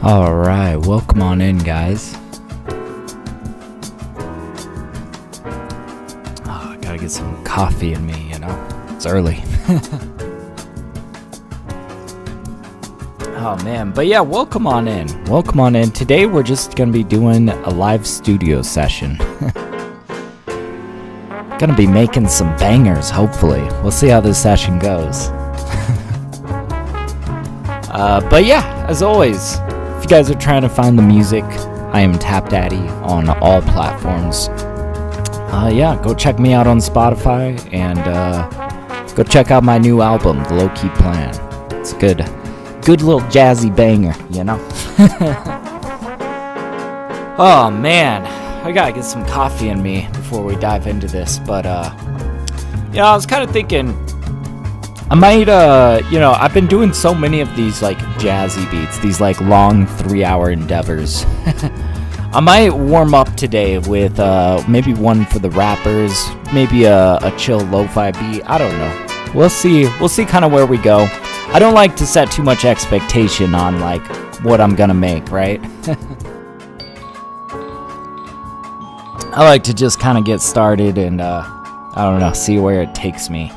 Alright, welcome on in, guys. Oh, I gotta get some coffee in me, you know? It's early. Oh man, but yeah, welcome on in. Welcome on in. Today we're just gonna be doing a live studio session. Gonna be making some bangers, hopefully. We'll see how this session goes. But yeah, as always, if you guys are trying to find the music, I am TapDaddy on all platforms. Yeah, go check me out on Spotify and go check out my new album, The Low Key Plan. It's a good little jazzy banger, you know? Oh man, I gotta get some coffee in me before we dive into this, but you know, I was kind of thinking I might, you know, I've been doing so many of these, like, jazzy beats, these, like, long 3-hour endeavors. I might warm up today with, maybe one for the rappers, maybe a chill lo-fi beat, I don't know. We'll see kind of where we go. I don't like to set too much expectation on, like, what I'm gonna make, right? I like to just kind of get started and, I don't know, see where it takes me.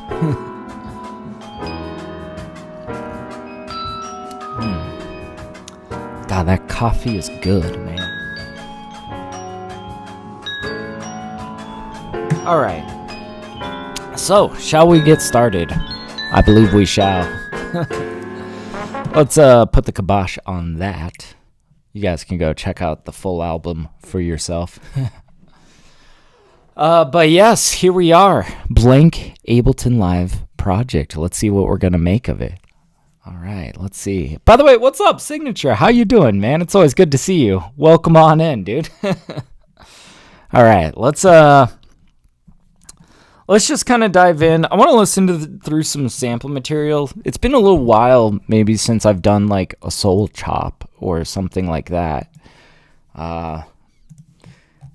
God, that coffee is good, man. Alright. So, shall we get started? I believe we shall. Let's put the kibosh on that. You guys can go check out the full album for yourself. But yes, here we are. Blank Ableton Live project. Let's see what we're going to make of it. All right, let's see. By the way, what's up, Signature? How you doing, man? It's always good to see you. Welcome on in, dude. All right, let's just kind of dive in. I want to listen through some sample material. It's been a little while, maybe, since I've done like a soul chop or something like that.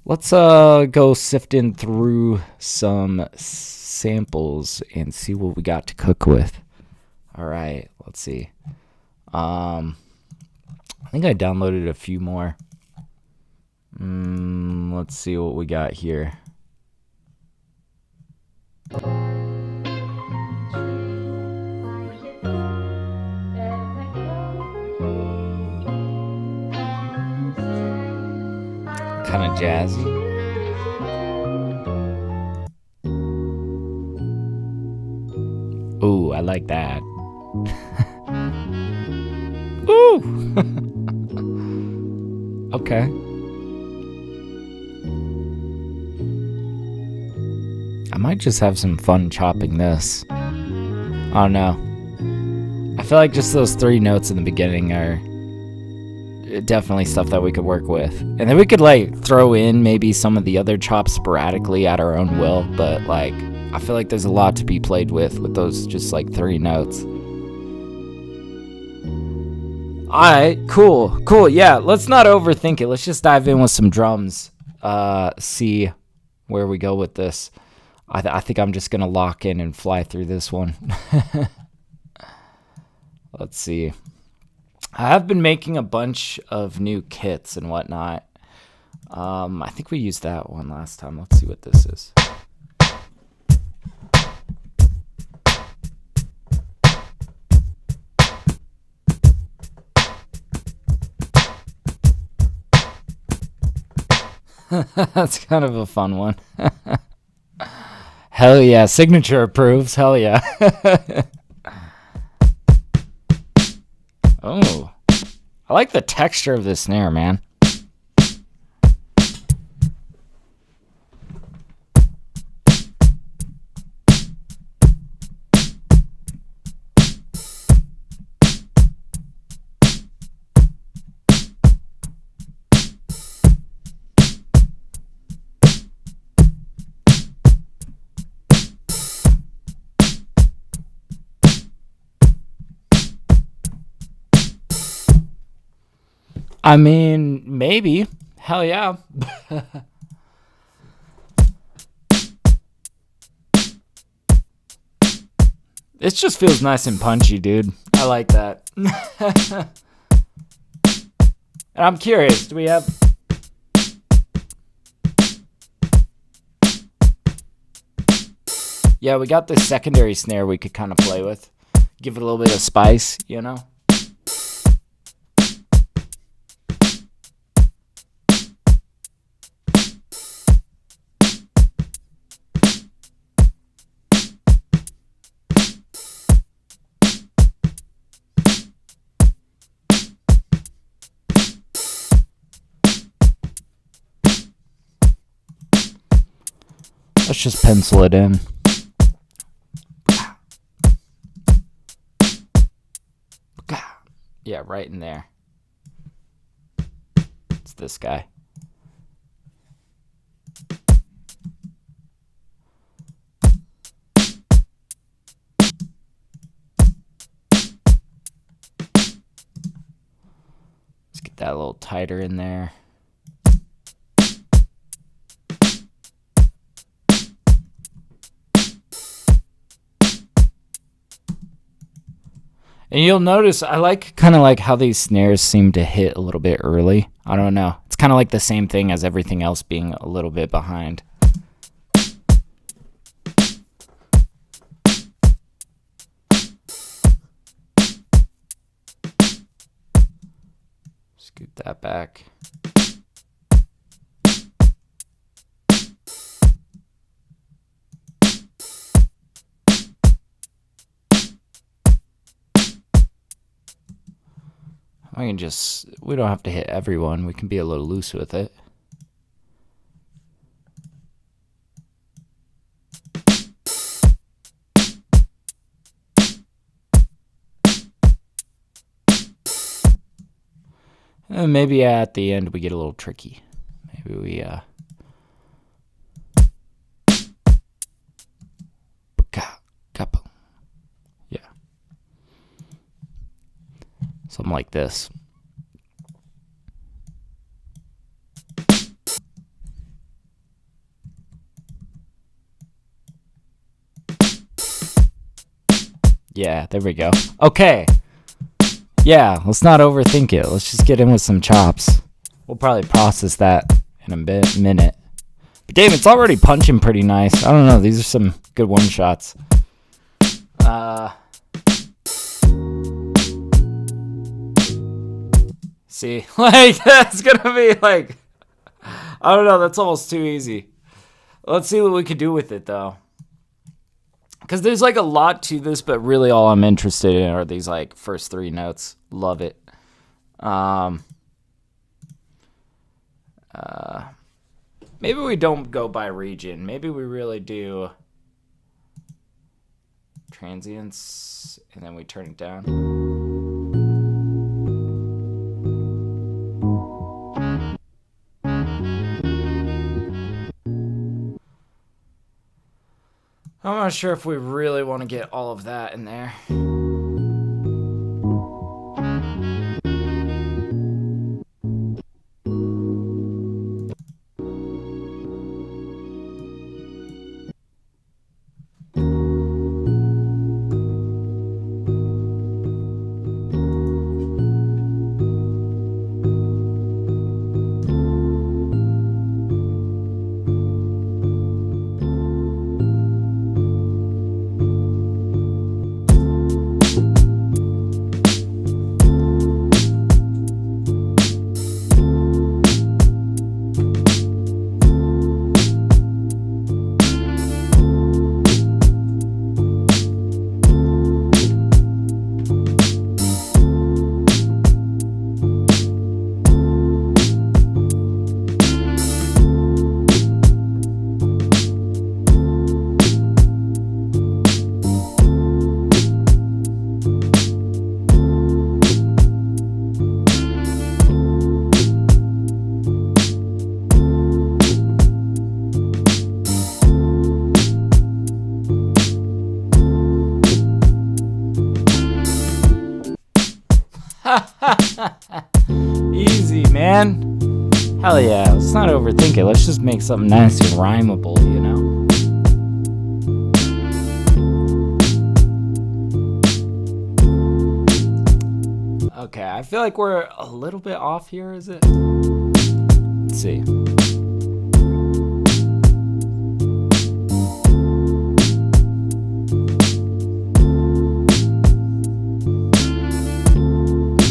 Let's go sifting through some samples and see what we got to cook with. All right, let's see. I think I downloaded a few more. Let's see what we got here. Kind of jazzy. Ooh, I like that. Ooh. Okay. I might just have some fun chopping this. I don't know. I feel like just those 3 notes in the beginning are definitely stuff that we could work with. And then we could like throw in maybe some of the other chops sporadically at our own will, but like I feel like there's a lot to be played with those just like 3 notes. Alright, cool. Yeah, let's not overthink it. Let's just dive in with some drums. See where we go with this. I think I'm just going to lock in and fly through this one. Let's see. I have been making a bunch of new kits and whatnot. I think we used that one last time. Let's see what this is. That's kind of a fun one. Hell yeah, Signature approves. Hell yeah. Oh, I like the texture of this snare, man. I mean, maybe. Hell yeah. It just feels nice and punchy, dude. I like that. And I'm curious, do we have... Yeah, we got this secondary snare we could kind of play with. Give it a little bit of spice, you know? Let's just pencil it in. Yeah, right in there. It's this guy. Let's get that a little tighter in there. And you'll notice I kind of like how these snares seem to hit a little bit early. I don't know. It's kind of like the same thing as everything else being a little bit behind. Scoot that back. We don't have to hit everyone. We can be a little loose with it. And maybe at the end we get a little tricky. Maybe we yeah. Something like this. Yeah, there we go. Okay. Yeah, let's not overthink it. Let's just get in with some chops. We'll probably process that in a minute. But damn, it's already punching pretty nice. I don't know. These are some good one shots. See, like, that's gonna be like, I don't know. That's almost too easy. Let's see what we could do with it, though. Because there's like a lot to this, but really all I'm interested in are these like first three notes. Love it. Maybe we don't go by region. Maybe we really do transients and then we turn it down. I'm not sure if we really want to get all of that in there. Easy, man. Hell yeah. Let's not overthink it. Let's just make something nice and rhymable, you know? Okay, I feel like we're a little bit off here, is it? Let's see.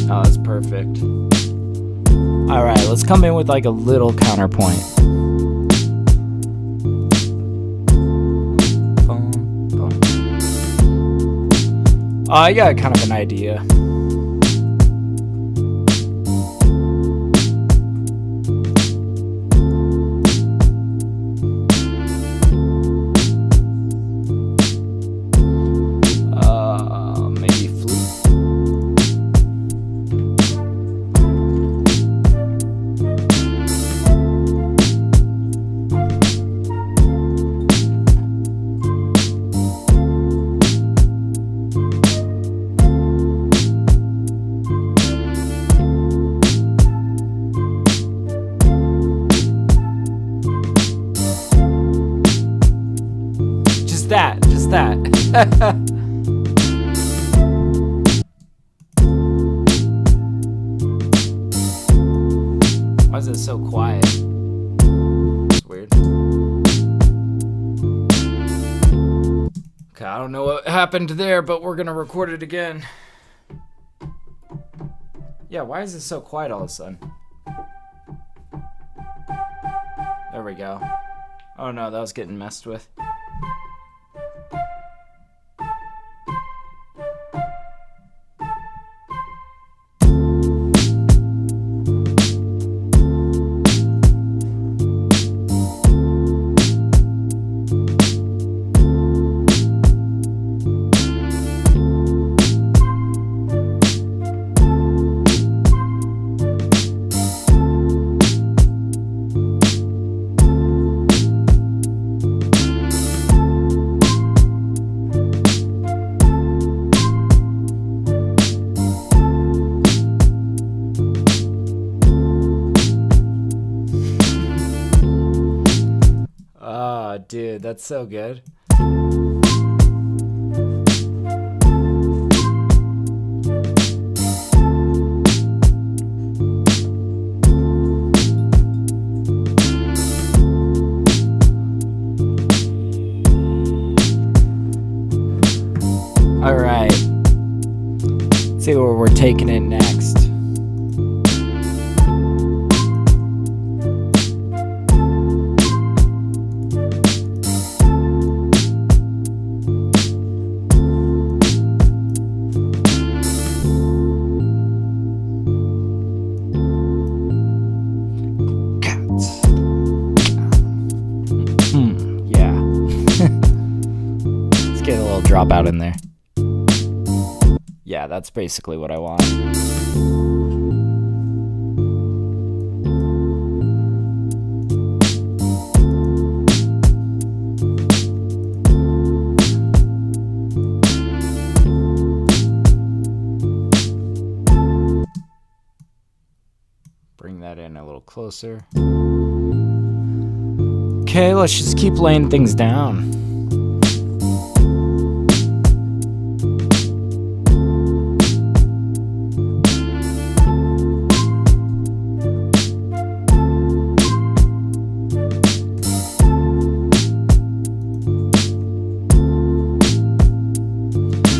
Oh, that's perfect. All right, let's come in with like a little counterpoint. I got kind of an idea. Maybe flute. Just that. Why is it so quiet? It's weird. Okay, I don't know what happened there, but we're gonna record it again. Yeah, why is it so quiet all of a sudden? There we go. Oh no, that was getting messed with. Dude, that's so good. All right. Let's see where we're taking it next. Drop out in there. Yeah, that's basically what I want. Bring that in a little closer. Okay, let's just keep laying things down.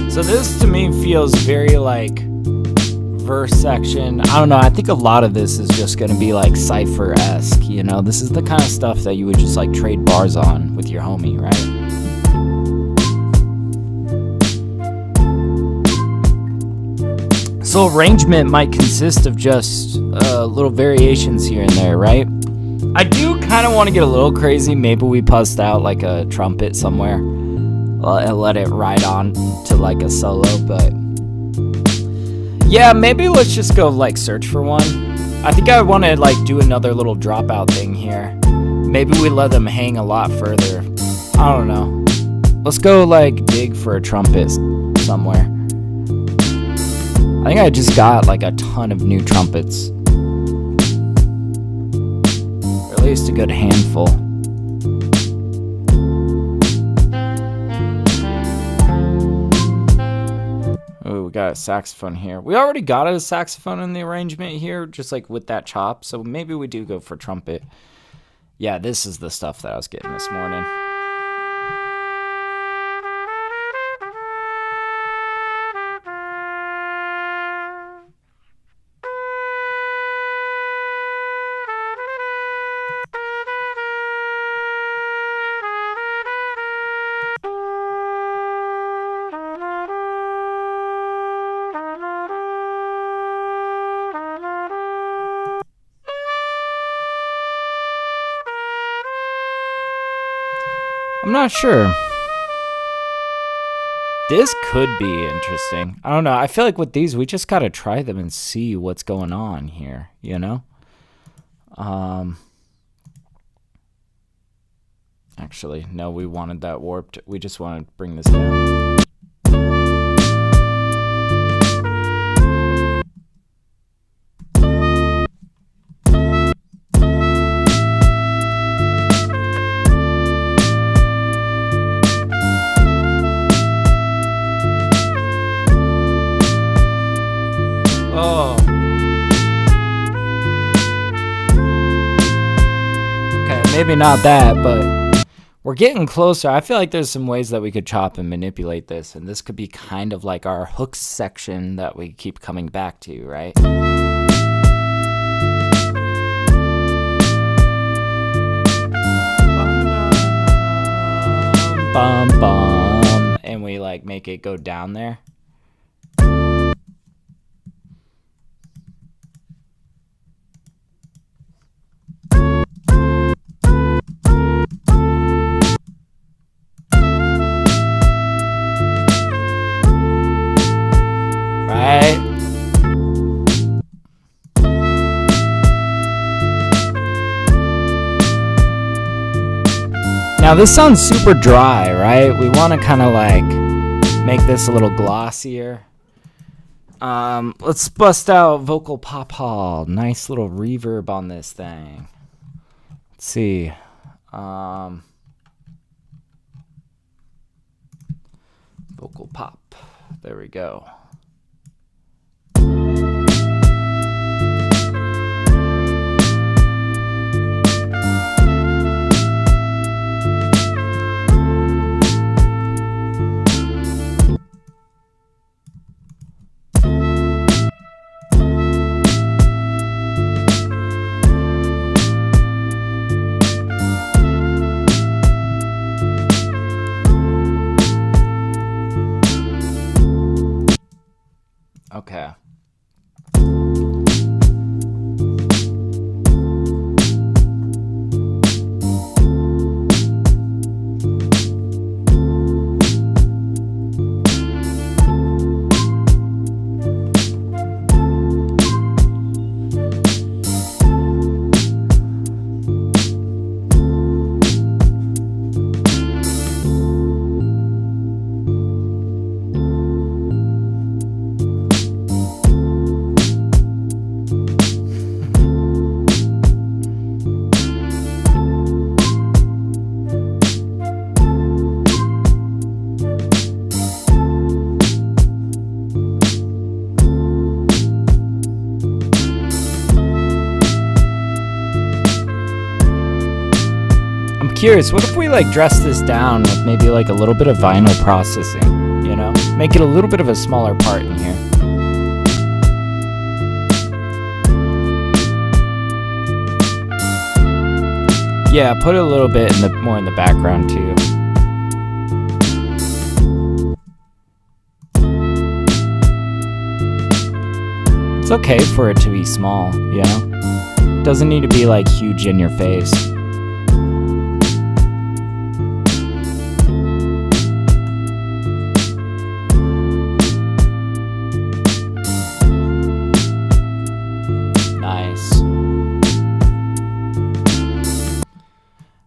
So this to me feels very like verse section. I don't know, I think a lot of this is just gonna be like cypher-esque, you know? This is the kind of stuff that you would just like trade bars on with your homie, right? So arrangement might consist of just little variations here and there, right? I do kind of want to get a little crazy. Maybe we bust out like a trumpet somewhere and let it ride on to like a solo, but yeah, maybe let's just go like search for one. I think I want to like do another little dropout thing here. Maybe we let them hang a lot further. I don't know. Let's go like dig for a trumpet somewhere. I think I just got like a ton of new trumpets, or at least a good handful. got a saxophone here. We already got a saxophone in the arrangement here, just like with that chop. So maybe we do go for trumpet. Yeah, this is the stuff that I was getting this morning. I'm not sure. This could be interesting. I don't know. I feel like with these, we just got to try them and see what's going on here, you know? Actually, no, we wanted that warped. We just want to bring this down. Maybe not that, but we're getting closer. I feel like there's some ways that we could chop and manipulate this, and this could be kind of like our hooks section that we keep coming back to, right? Bum, bum, and we like make it go down there. Now this sounds super dry, right? We want to kind of like make this a little glossier. Let's bust out Vocal Pop Hall. Nice little reverb on this thing. Let's see. Vocal Pop. There we go. Okay. Curious, what if we like dress this down with maybe like a little bit of vinyl processing, you know? Make it a little bit of a smaller part in here. Yeah, put it a little bit in the more in the background too. It's okay for it to be small, you know? Doesn't need to be like huge in your face.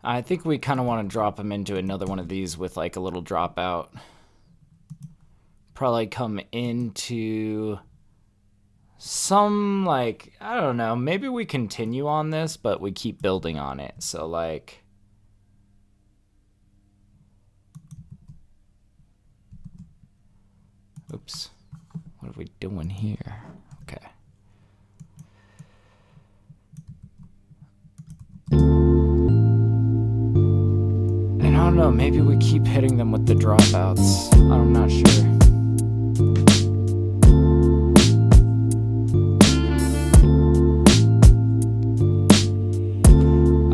I think we kind of want to drop them into another one of these with like a little dropout. Probably come into some like, I don't know, maybe we continue on this, but we keep building on it. So like, oops, what What are we doing here? Okay. And I don't know, maybe we keep hitting them with the dropouts. I'm not sure.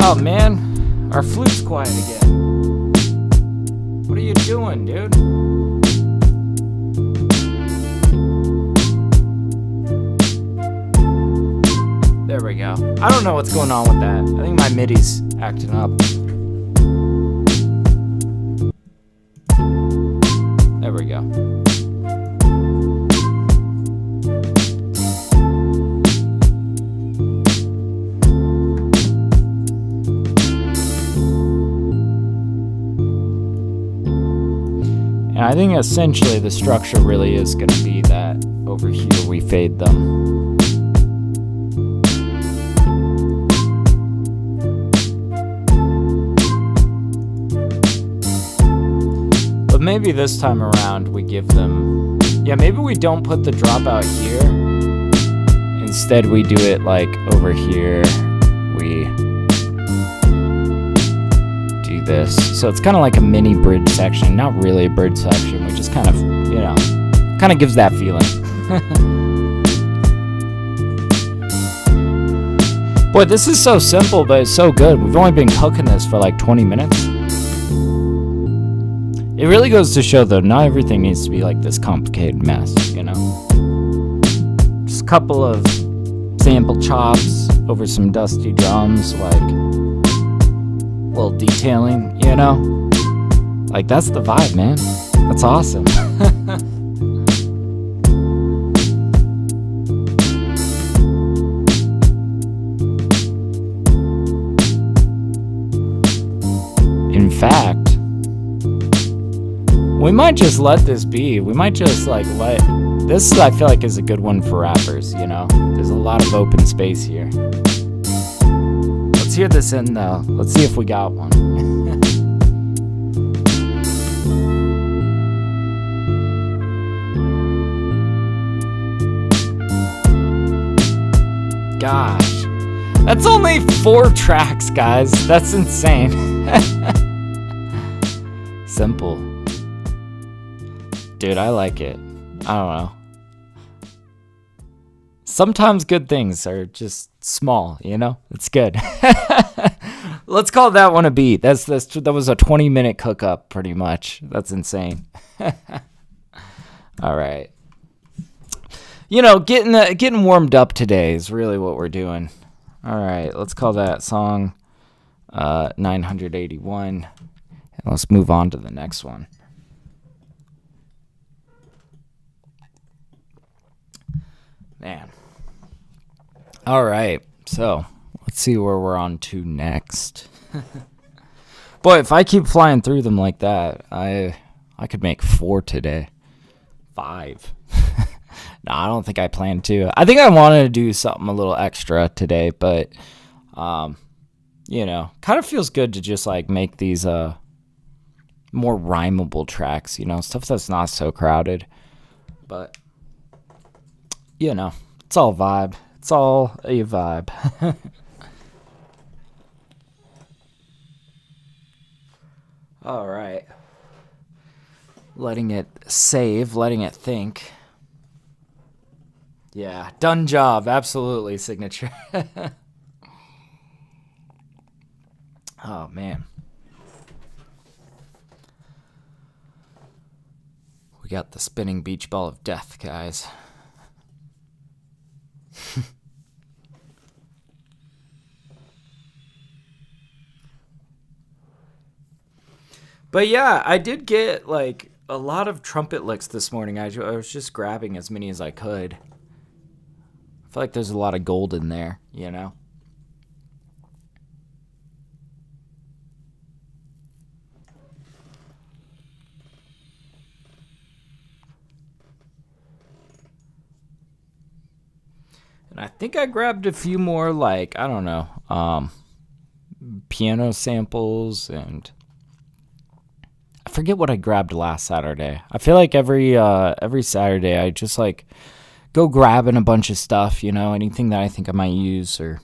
Oh man, our flute's quiet again. What are you doing, dude? There we go. I don't know what's going on with that. I think my MIDI's acting up. There we go. And I think essentially the structure really is going to be that over here we fade them. But maybe this time around we give them... Yeah, maybe we don't put the dropout here. Instead we do it like over here. We do this. So it's kind of like a mini bridge section. Not really a bridge section. We just kind of, you know, kind of gives that feeling. Boy, this is so simple, but it's so good. We've only been cooking this for like 20 minutes. It really goes to show, though, not everything needs to be like this complicated mess, you know? Just a couple of sample chops over some dusty drums, like a little detailing, you know? Like, that's the vibe, man. That's awesome. In fact, we might just let this be. We might just like let this, I feel like, is a good one for rappers, you know? There's a lot of open space here. Let's hear this in though. Let's see if we got one. Gosh, that's only 4 tracks, guys. That's insane. Simple. Dude, I like it. I don't know. Sometimes good things are just small, you know? It's good. Let's call that one a beat. That was a 20-minute cook-up, pretty much. That's insane. All right. You know, getting warmed up today is really what we're doing. All right, let's call that song 981. And let's move on to the next one. Man. All right, so let's see where we're on to next. Boy, if I keep flying through them like that, I could make 4 today. 5. No, I don't think I plan to. I think I wanted to do something a little extra today, but you know, kind of feels good to just like make these more rhymable tracks, you know, stuff that's not so crowded. But you know, it's all vibe. It's all a vibe. All right. Letting it save, letting it think. Yeah, done job. Absolutely, signature. Oh, man. We got the spinning beach ball of death, guys. But yeah, I did get like a lot of trumpet licks this morning. I was just grabbing as many as I could. I feel like there's a lot of gold in there, you know? And I think I grabbed a few more, like, I don't know, piano samples, and I forget what I grabbed last Saturday. I feel like every Saturday I just like go grabbing a bunch of stuff, anything that I think I might use, or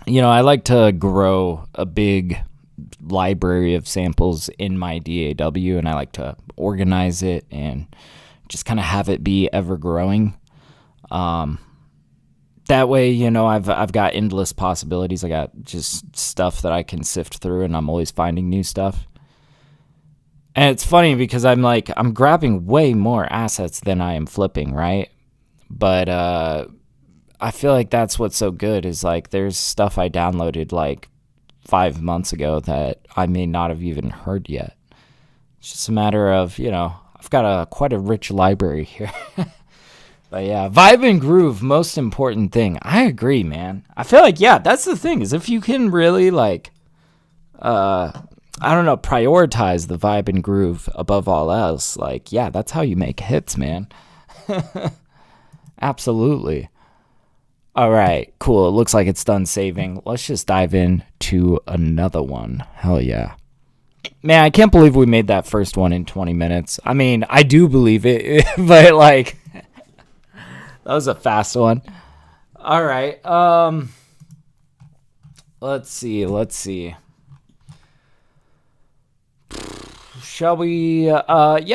I like to grow a big library of samples in my DAW, and I like to organize it and just kind of have it be ever growing. That way, I've got endless possibilities. I got just stuff that I can sift through, and I'm always finding new stuff. And it's funny because I'm grabbing way more assets than I am flipping, right? But I feel like that's what's so good is like there's stuff I downloaded like 5 months ago that I may not have even heard yet. It's just a matter of, I've got quite a rich library here. But yeah, vibe and groove, most important thing. I agree, man. I feel like, yeah, that's the thing, is if you can really prioritize the vibe and groove above all else, that's how you make hits, man. Absolutely. All right, cool. It looks like it's done saving. Let's just dive in to another one. Hell yeah. Man, I can't believe we made that first one in 20 minutes. I mean, I do believe it, but that was a fast one. All right. Let's see. Shall we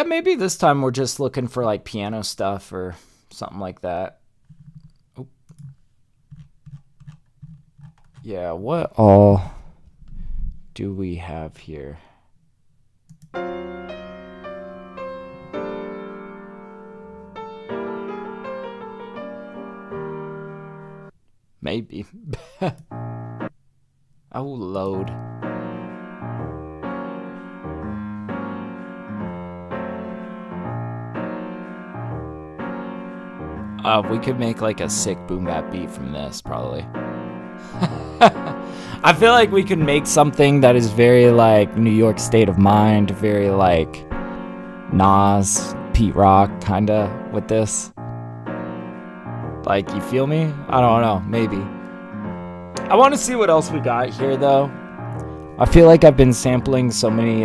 maybe this time we're just looking for like piano stuff or something like that. Oop. Yeah, what all do we have here? Maybe. Oh, load. We could make like a sick boom bap beat from this, probably. I feel like we could make something that is very like New York State of Mind, very like Nas, Pete Rock, kinda with this. Like, you feel me? I don't know, maybe. I want to see what else we got here, though. I feel like I've been sampling so many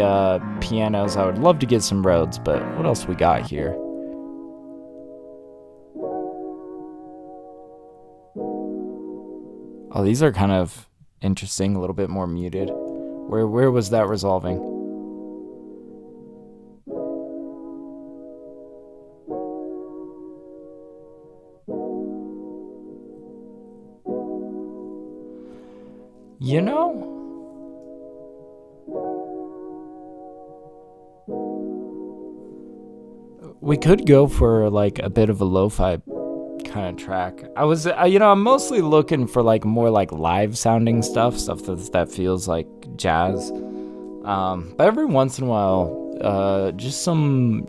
pianos. I would love to get some Rhodes, but what else we got here? Oh, these are kind of interesting, a little bit more muted. Where was that resolving? We could go for like a bit of a lo-fi kind of track. I'm mostly looking for like more like live sounding stuff that feels like jazz. But every once in a while, just some,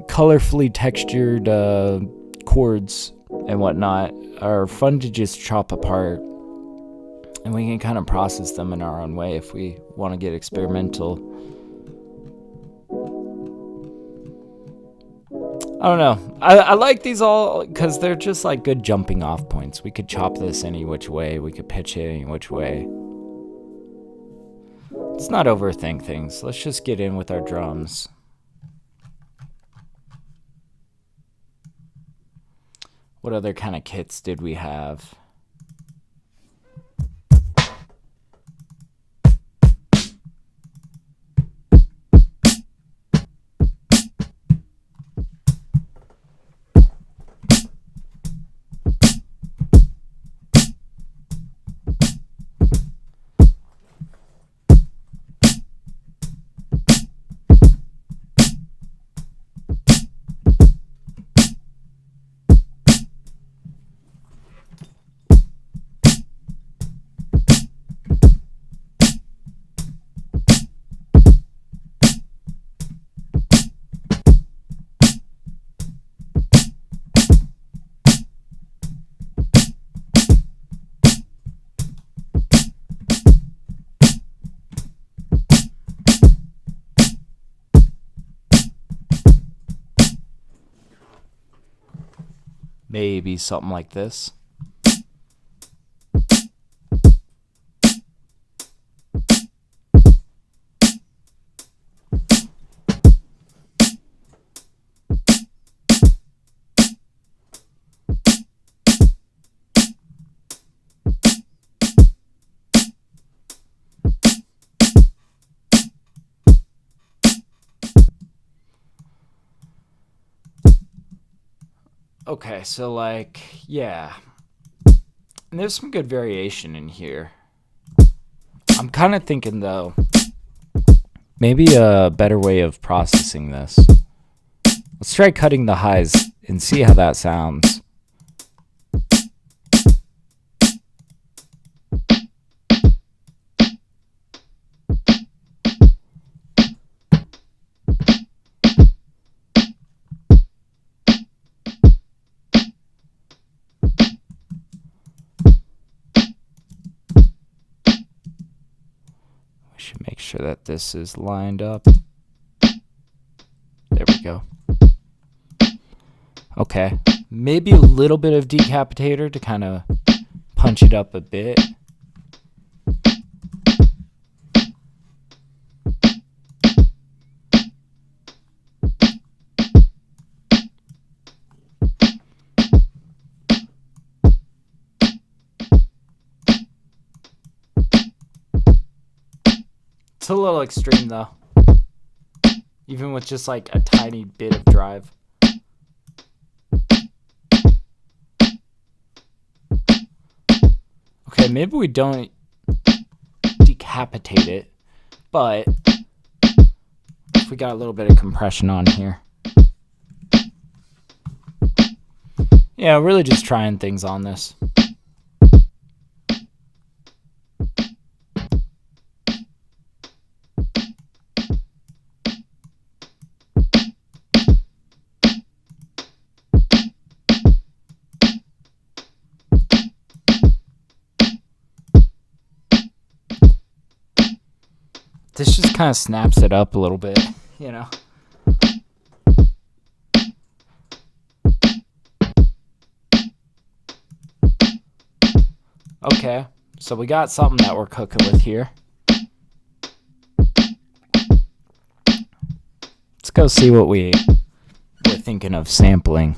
colorfully textured chords and whatnot are fun to just chop apart. And we can kind of process them in our own way if we want to get experimental. I don't know. I like these all because they're just like good jumping off points. We could chop this any which way. We could pitch it any which way. Let's not overthink things. Let's just get in with our drums. What other kind of kits did we have? Maybe something like this. Okay, so like, yeah. And there's some good variation in here. I'm kind of thinking, though, maybe a better way of processing this. Let's try cutting the highs and see how that sounds. Should make sure that this is lined up. There we go. Okay, maybe a little bit of decapitator to kind of punch it up a bit. It's a little extreme though, even with just like a tiny bit of drive. Okay, maybe we don't decapitate it, but if we got a little bit of compression on here. Yeah, really just trying things on this. This just kind of snaps it up a little bit, you know. Okay, so we got something that we're cooking with here. Let's go see what we're thinking of sampling.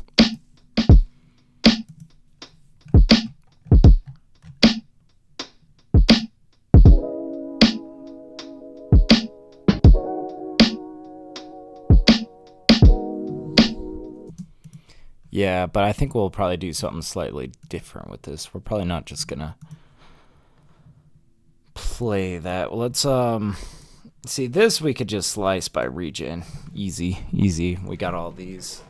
Yeah, but I think we'll probably do something slightly different with this. We're probably not just gonna play that. Let's see, this we could just slice by region. Easy. We got all these.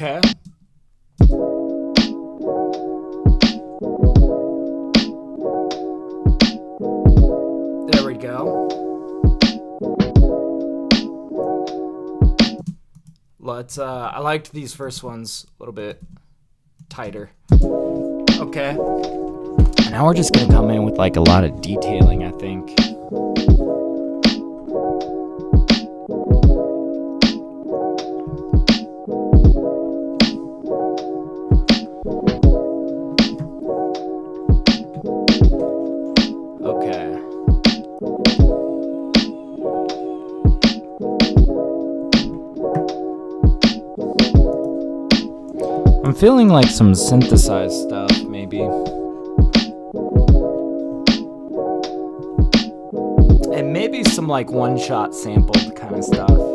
Okay. There we go. Let's I liked these first ones a little bit tighter. Okay. Now we're just gonna come in with like a lot of detailing, I think. I'm feeling like some synthesized stuff, maybe. And maybe some like one-shot sampled kind of stuff. Okay. Okay. Let's I liked these first ones a little bit tighter. Okay. Now we're just gonna come in with like a lot of detailing, I think. I'm feeling like some synthesized stuff, maybe. And maybe some like one-shot sampled kind of stuff. Okay.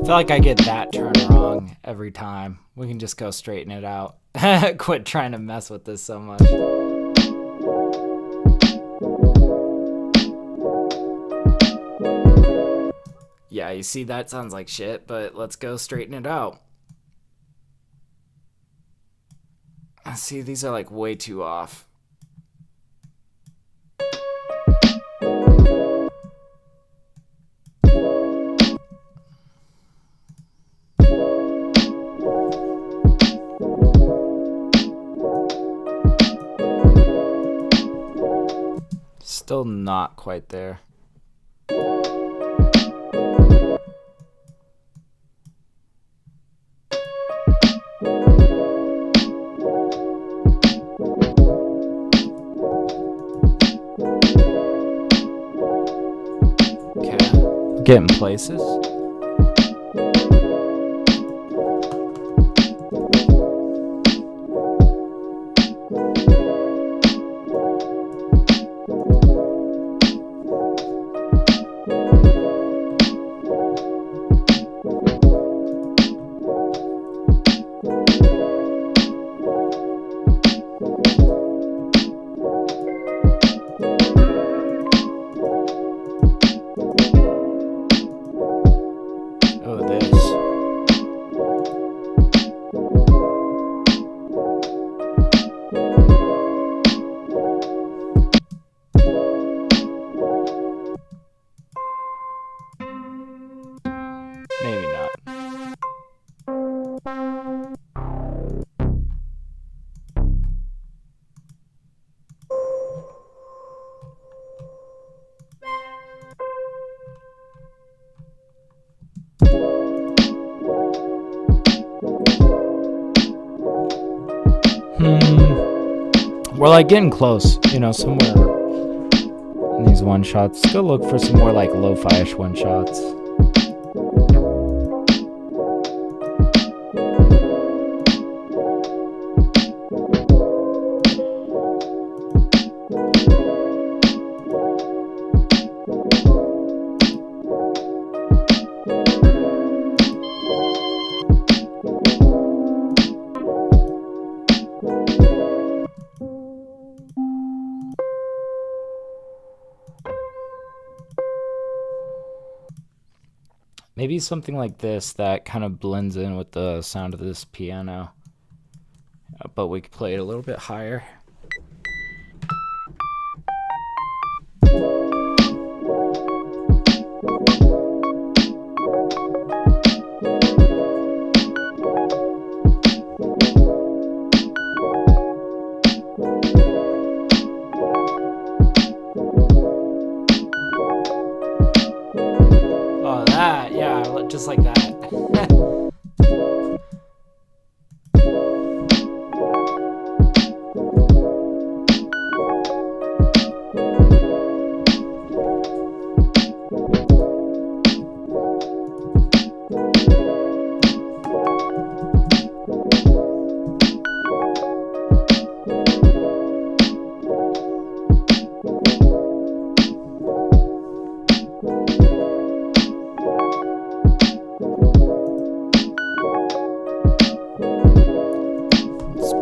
I feel like I get that turn wrong every time. We can just go straighten it out. Quit trying to mess with this so much. Yeah, you see, that sounds like shit, but let's go straighten it out. See, these are like way too off. Still not quite there. Okay, getting places. Maybe not. We're like getting close, you know, somewhere in these one shots. Go look for some more like lo-fi-ish one shots. Maybe something like this that kind of blends in with the sound of this piano, but we could play it a little bit higher. Just like that.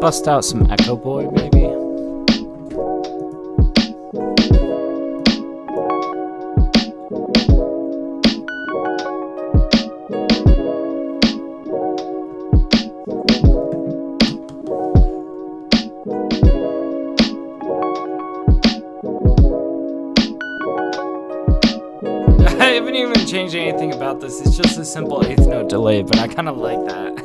bust out some Echo Boy, maybe? I haven't even changed anything about this. It's just a simple 8th note delay, but I kind of like that.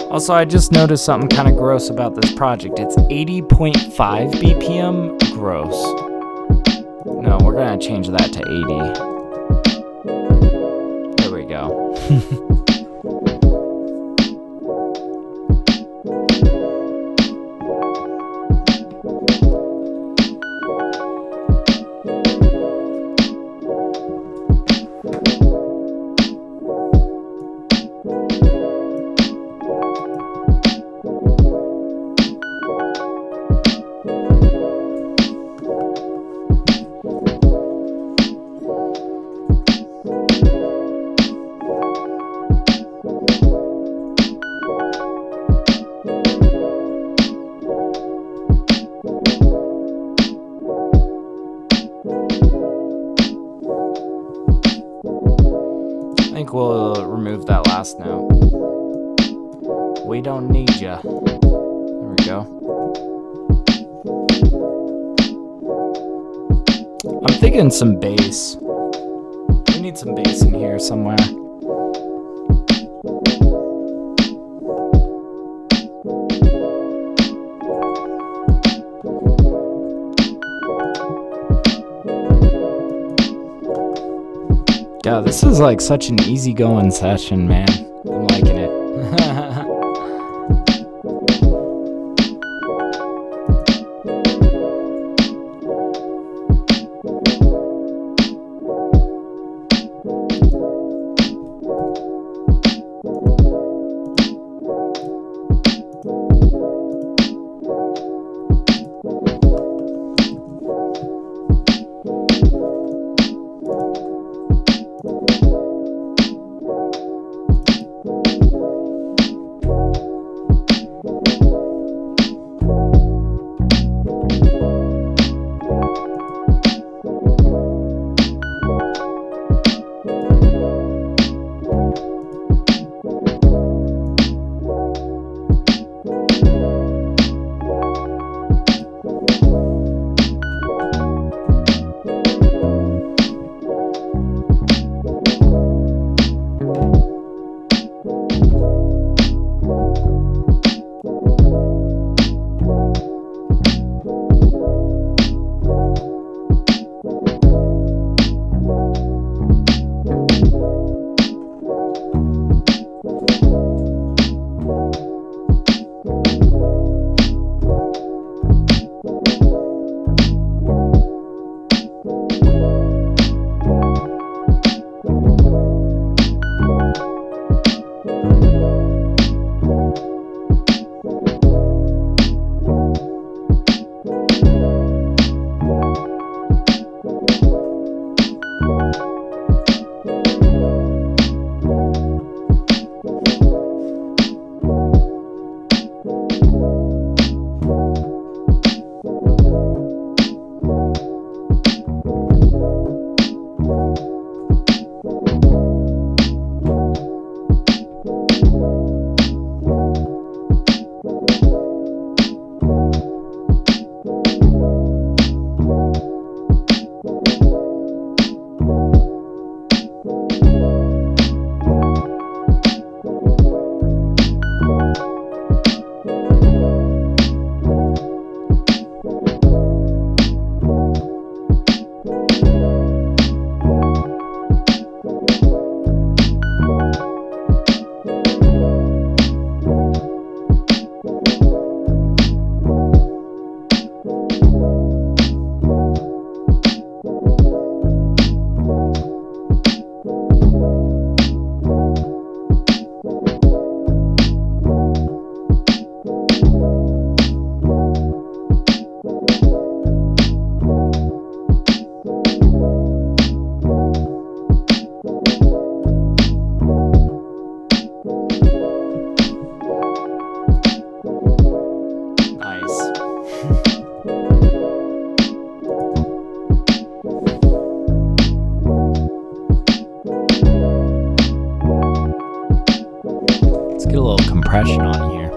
Also, I just noticed something kind of gross about this project. It's 80.5 BPM gross. No, we're gonna change that to 80. There we go. I think we'll remove that last note. We don't need ya. There we go. I'm thinking some bass. We need some bass in here somewhere. God, this is like such an easygoing session, man. I'm liking it. compression on here.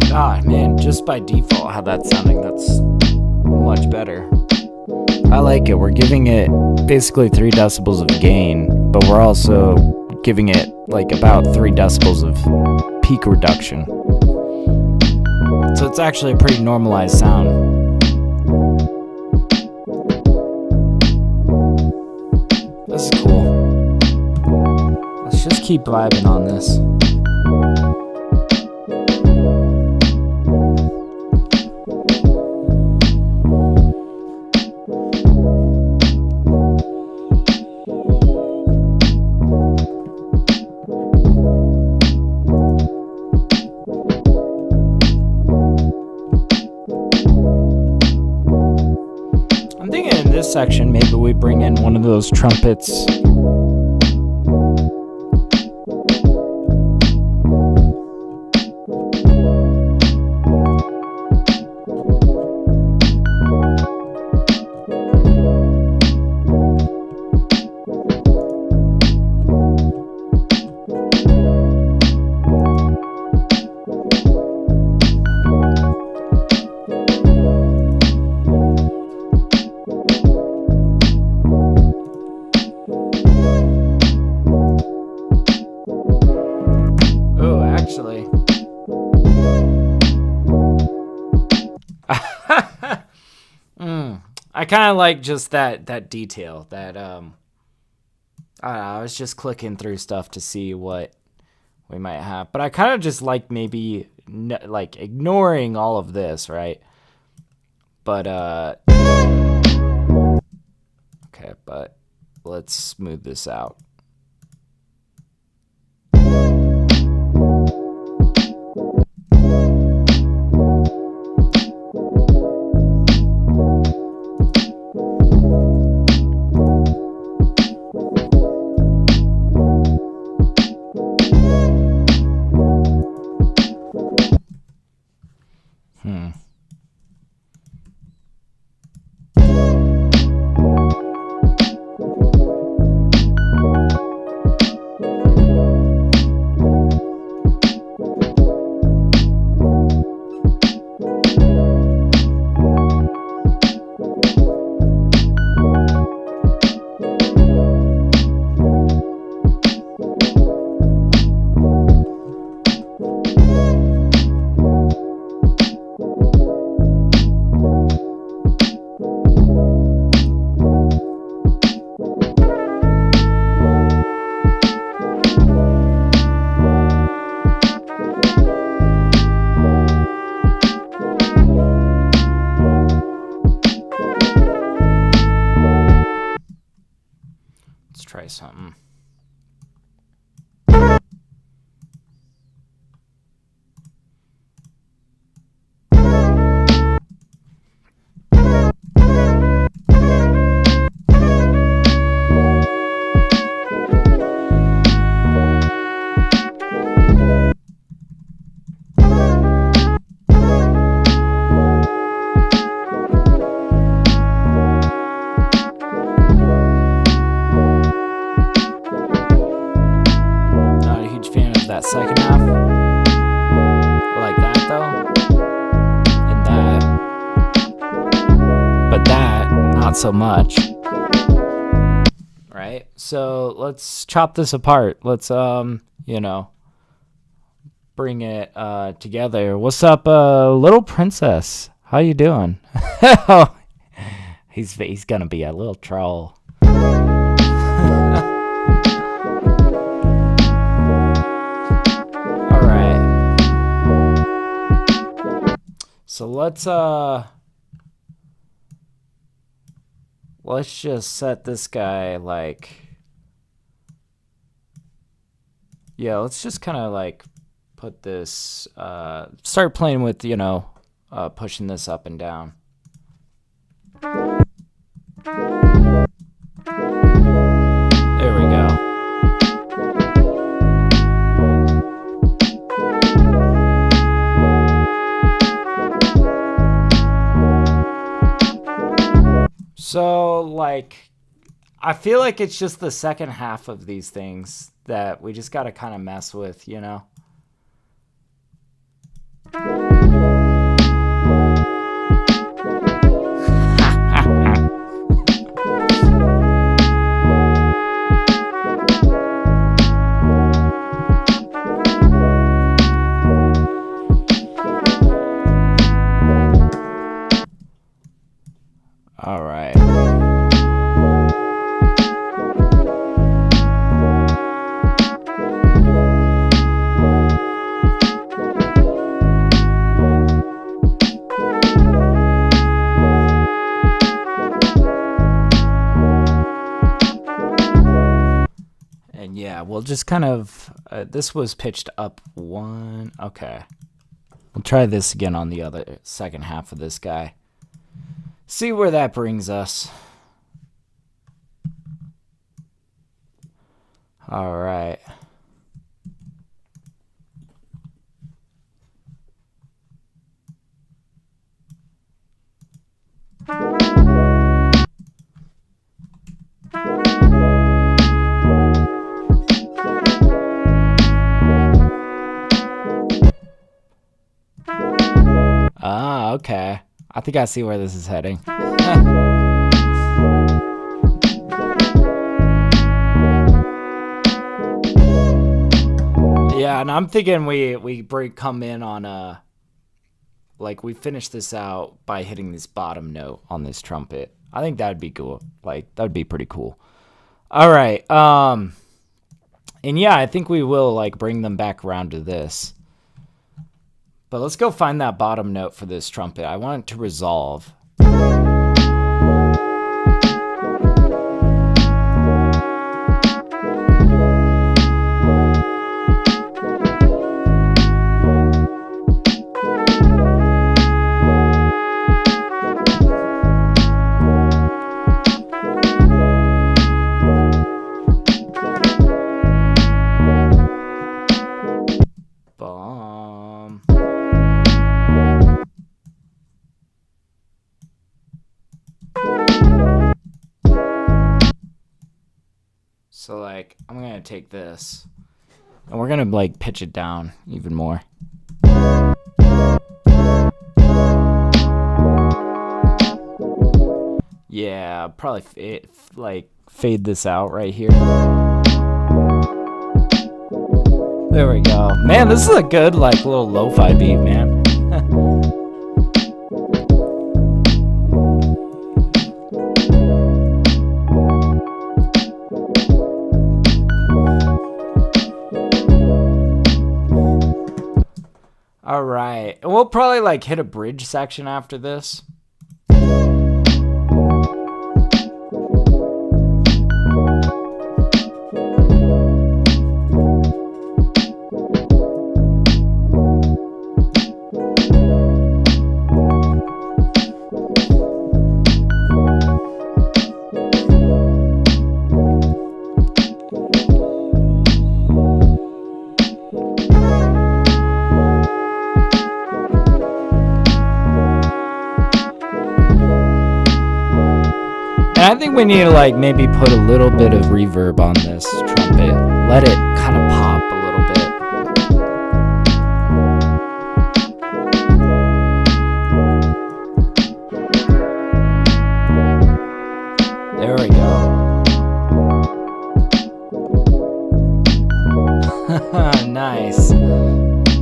God, man, just by default how that's sounding, that's much better. I like it. We're giving it basically 3 decibels of gain, but we're also giving it like about 3 decibels of peak reduction. So it's actually a pretty normalized sound. This is cool. Let's just keep vibing on this. Section, maybe we bring in one of those trumpets. I kind of like just that detail that I don't know, I was just clicking through stuff to see what we might have, but I kind of just like maybe like ignoring all of this, right? But okay, but let's smooth this out. Try something. That second half, I like that though, and that, but that not so much, right? So let's chop this apart. Let's you know, bring it together. What's up, little princess? How you doing? he's gonna be a little troll. So let's just set this guy like, yeah, let's just kind of like put this, start playing with, you know, pushing this up and down. There we go. So, like, I feel like it's just the second half of these things that we just got to kind of mess with, you know? All right. And yeah, we'll just kind of, this was pitched up one. Okay. We'll try this again on the other second half of this guy. See where that brings us. All right. Ah, okay. I think I see where this is heading. Yeah, and I'm thinking we come in on like we finish this out by hitting this bottom note on this trumpet. I think that'd be cool. Like that'd be pretty cool. All right. And yeah, I think we will like bring them back around to this. But let's go find that bottom note for this trumpet. I want it to resolve. So like, I'm gonna take this and we're gonna like pitch it down even more. Yeah, probably like fade this out right here. There we go. Man, this is a good like little lo-fi beat, man. All right, and we'll probably like hit a bridge section after this. I think we need to like maybe put a little bit of reverb on this trumpet. Let it kind of pop a little bit. There we go. Nice.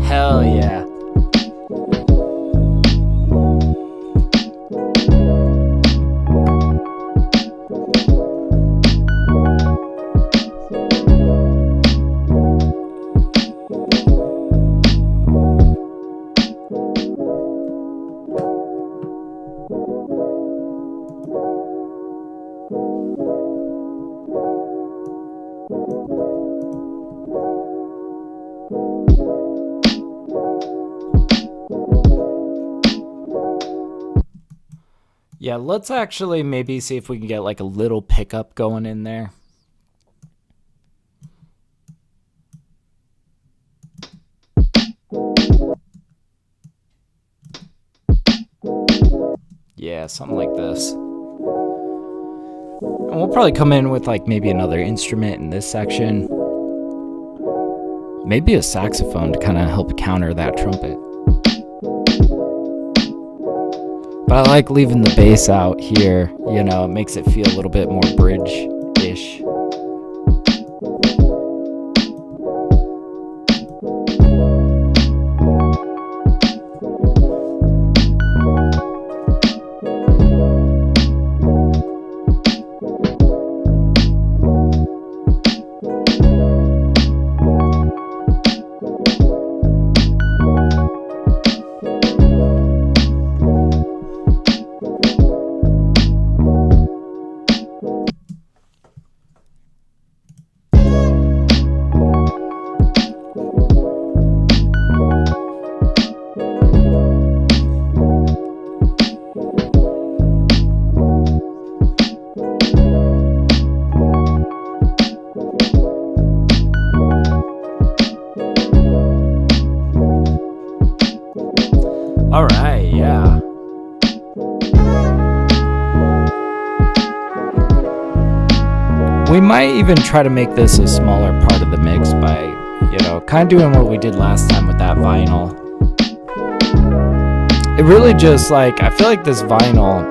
Hell yeah. Yeah, let's actually maybe see if we can get like a little pickup going in there. Yeah, something like this. And we'll probably come in with like maybe another instrument in this section. Maybe a saxophone to kind of help counter that trumpet. But I like leaving the bass out here, you know, it makes it feel a little bit more bridge-ish. Alright, yeah. We might even try to make this a smaller part of the mix by, you know, kind of doing what we did last time with that vinyl. It really just, like, I feel like this vinyl,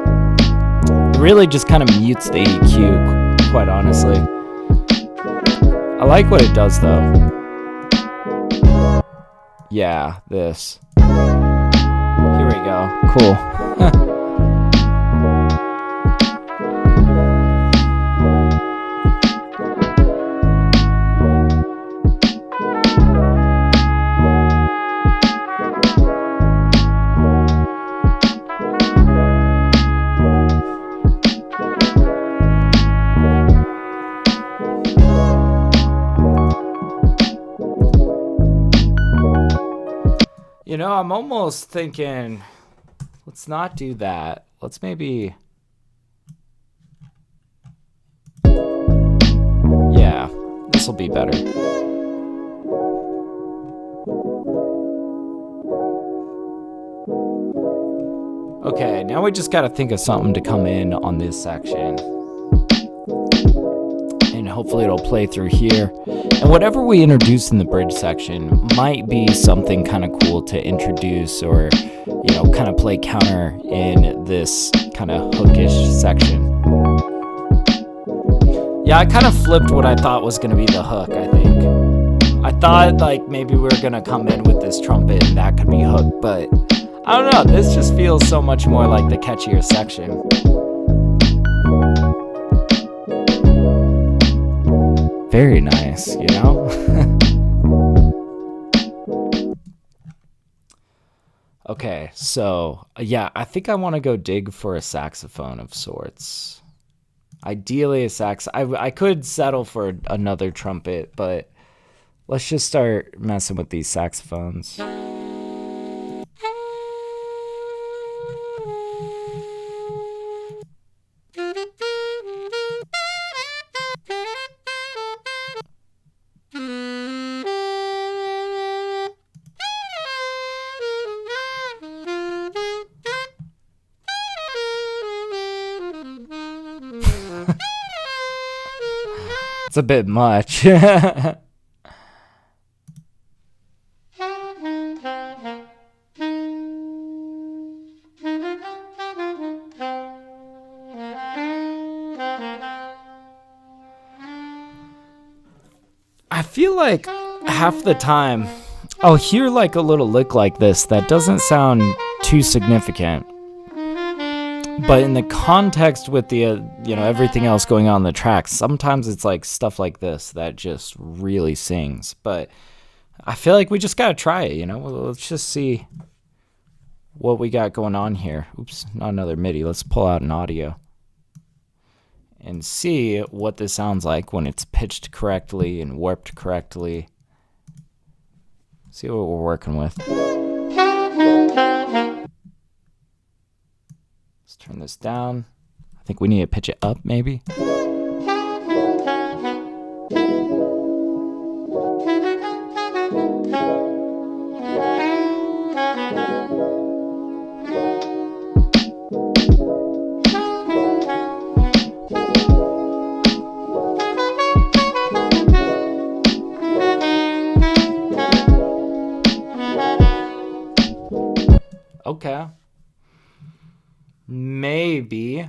it really just kind of mutes the EQ, quite honestly. I like what it does, though. Yeah, this. Here we go. Cool. You know, I'm almost thinking, let's not do that. Let's maybe... Yeah, this will be better. Okay, now we just gotta think of something to come in on this section. And hopefully it'll play through here. And whatever we introduce in the bridge section might be something kind of cool to introduce or, you know, kind of play counter in this kind of hookish section. Yeah, I kind of flipped what I thought was going to be the hook, I think. I thought, like, maybe we were going to come in with this trumpet and that could be hook, but I don't know. This just feels so much more like the catchier section. Very nice, you know? Okay, so, yeah, I think I want to go dig for a saxophone of sorts. Ideally a sax. I could settle for another trumpet, but let's just start messing with these saxophones. It's a bit much. I feel like half the time I'll hear like a little lick like this that doesn't sound too significant. But in the context with the, you know, everything else going on in the track, sometimes it's like stuff like this that just really sings. But I feel like we just got to try it, you know? Well, let's just see what we got going on here. Oops, not another MIDI. Let's pull out an audio and see what this sounds like when it's pitched correctly and warped correctly. See what we're working with. Turn this down. I think we need to pitch it up, maybe. maybe.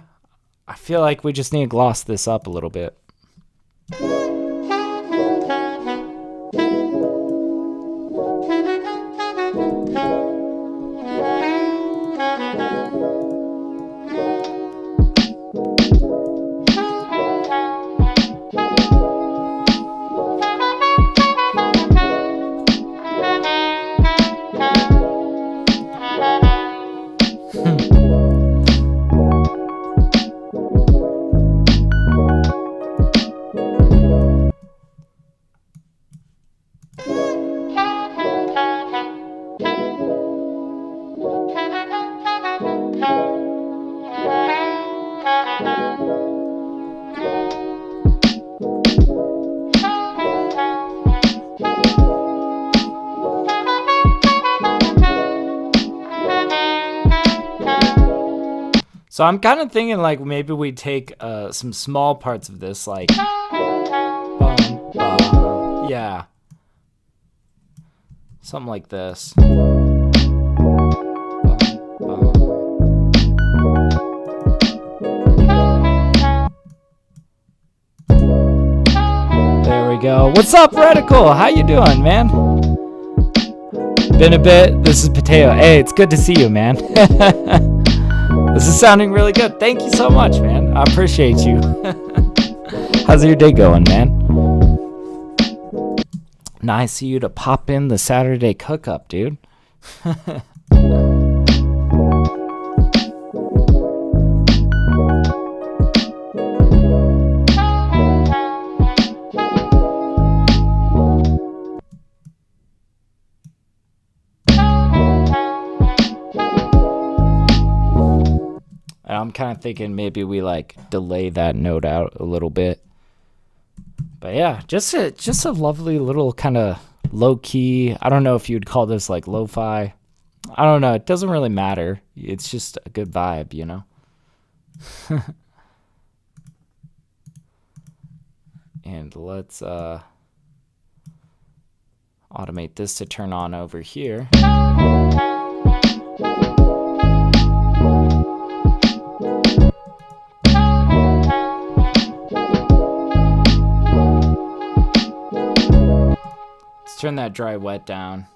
I feel like we just need to gloss this up a little bit. So I'm kind of thinking like maybe we take some small parts of this, like, yeah, something like this. There we go. What's up, Reticle? How you doing, man? Been a bit. This is Potato. Hey, it's good to see you, man. This is sounding really good. Thank you so much, man. I appreciate you. How's your day going, man? Nice of you to pop in the Saturday cook-up, dude. I'm kind of thinking maybe we like delay that note out a little bit. But yeah, just a lovely little kind of low key. I don't know if you'd call this like lo-fi. I don't know. It doesn't really matter. It's just a good vibe, you know? And let's automate this to turn on over here. Turn that dry wet down.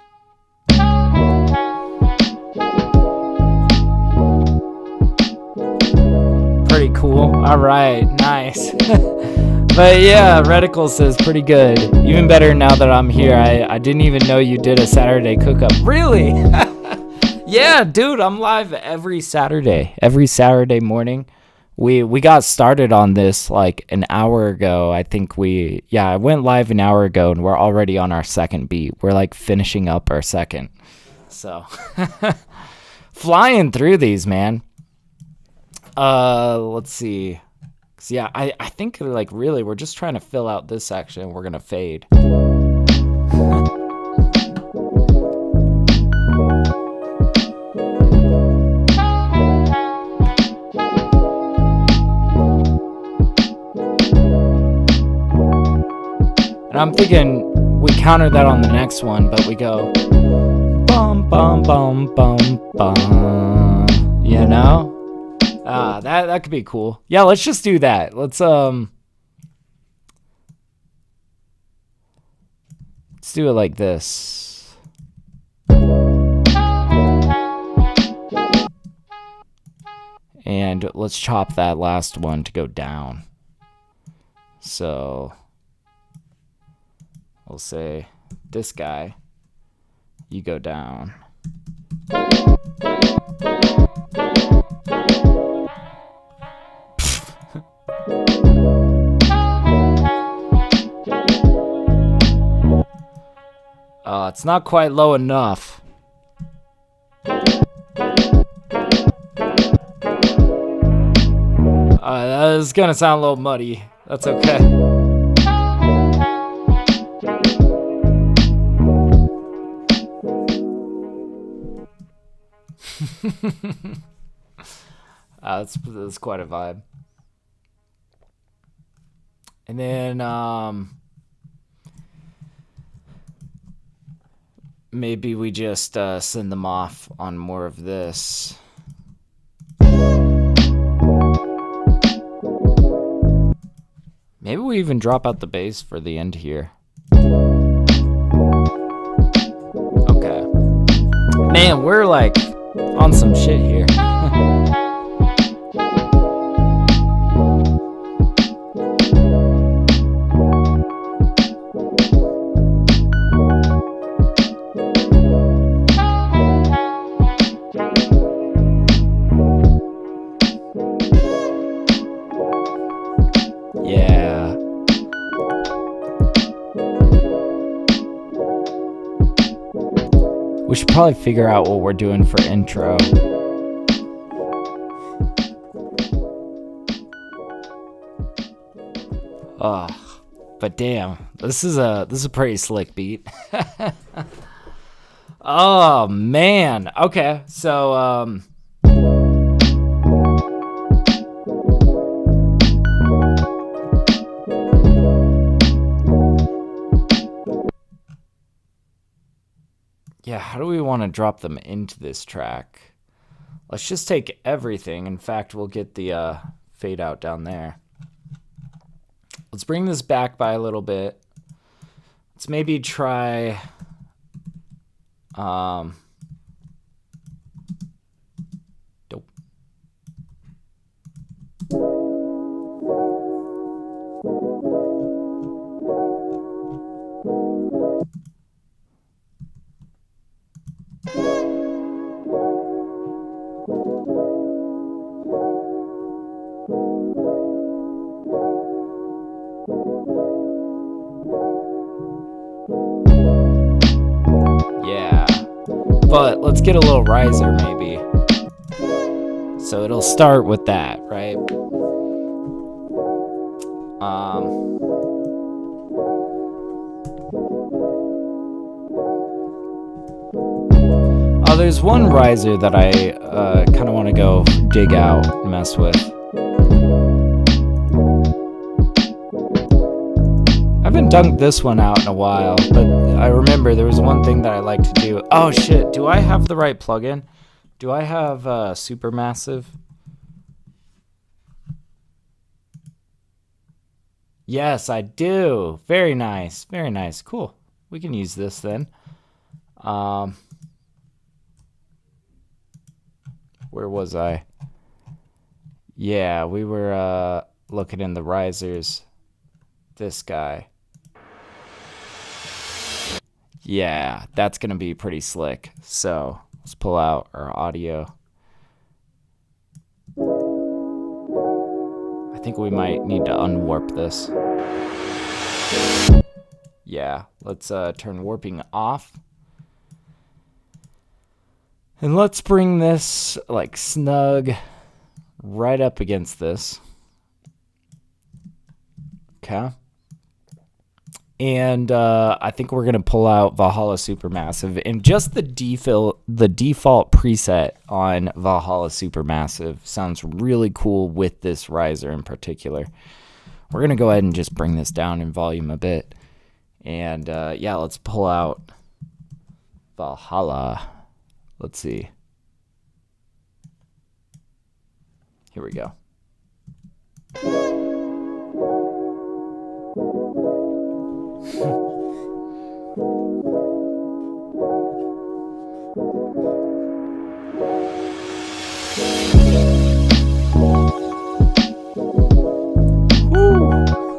Pretty cool. All right, nice. But yeah, Reticle says pretty good. Even better now that I'm here. I didn't even know you did a Saturday cook-up. Really? Yeah, dude, I'm live every Saturday morning. We got started on this like an hour ago. I think I went live an hour ago and we're already on our second beat. We're like finishing up our second. So flying through these, man. Let's see. So yeah, I think like really we're just trying to fill out this section and we're gonna fade. I'm thinking we counter that on the next one, but we go bum bum bum bum bum. You know? That could be cool. Yeah, let's just do that. Let's do it like this. And let's chop that last one to go down. So we'll say this guy, you go down. It's not quite low enough. That is gonna sound a little muddy. That's okay. That's quite a vibe. And then maybe we just send them off on more of this. Maybe we even drop out the bass for the end here. Okay. Man, we're like on some shit here. Yeah. We should probably figure out what we're doing for intro. But damn, this is a pretty slick beat. Oh man. Okay, so yeah, how do we want to drop them into this track? Let's just take everything. In fact, we'll get the fade out down there. Let's bring this back by a little bit. Let's maybe try dope. But let's get a little riser maybe. So it'll start with that, right? Oh, there's one riser that I kind of want to go dig out and mess with. I haven't dunked this one out in a while, but I remember there was one thing that I like to do. Oh shit, do I have the right plugin? Do I have Supermassive? Yes, I do. Very nice, very nice. Cool. We can use this then. Where was I? Yeah, we were looking in the risers. This guy. Yeah, that's going to be pretty slick. So let's pull out our audio. I think we might need to unwarp this. Yeah, let's turn warping off. And let's bring this like snug right up against this. Okay. And I think we're gonna pull out Valhalla Supermassive, and just the default preset on Valhalla Supermassive sounds really cool with this riser in particular. We're gonna go ahead and just bring this down in volume a bit, and yeah, let's pull out Valhalla. Let's see. Here we go.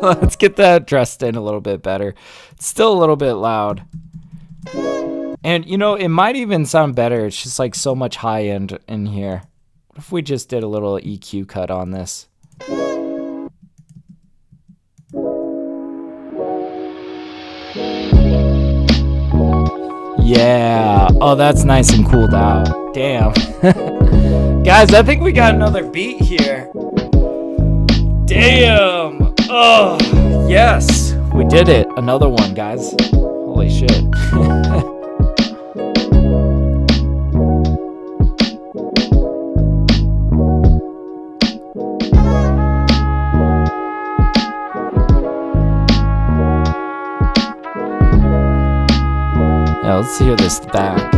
Let's get that dressed in a little bit better. It's still a little bit loud. And, you know, it might even sound better. It's just like so much high end in here. What if we just did a little EQ cut on this? Yeah. Oh, that's nice and cooled out. Damn. Guys, I think we got another beat here. Damn. Oh, yes. We did it. Another one, guys. Holy shit. Yeah, let's hear this back.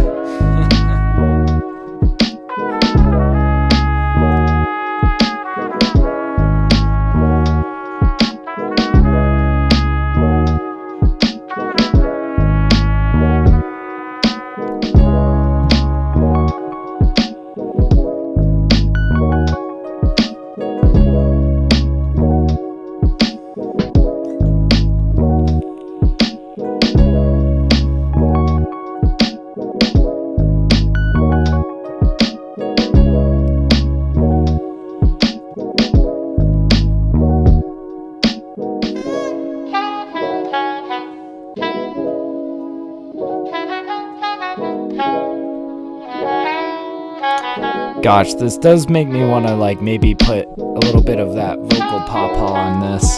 gosh, this does make me want to like maybe put a little bit of that vocal pawpaw on this.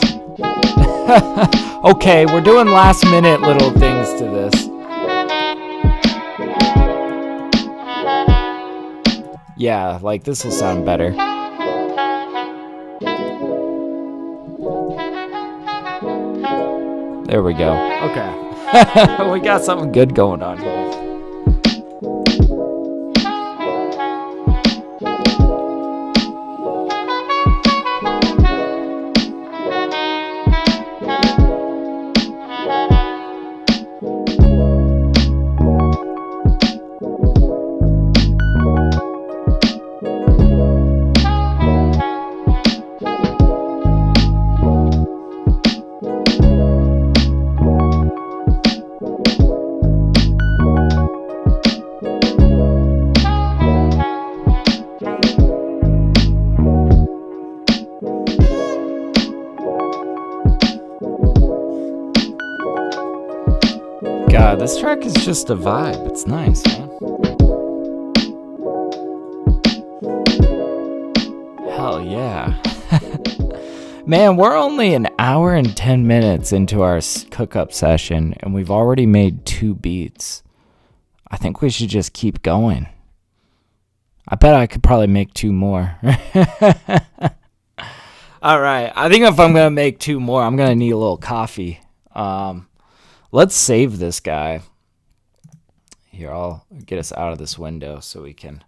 Okay, we're doing last minute little things to this. Yeah, like this will sound better. There we go. Okay. We got something good going on here. God, this track is just a vibe. It's nice, man. Hell yeah. Man, we're only an hour and 10 minutes into our cook-up session, and we've already made 2 beats. I think we should just keep going. I bet I could probably make 2 more. All right. I think if I'm going to make 2 more, I'm going to need a little coffee. Let's save this guy. Here, I'll get us out of this window so we can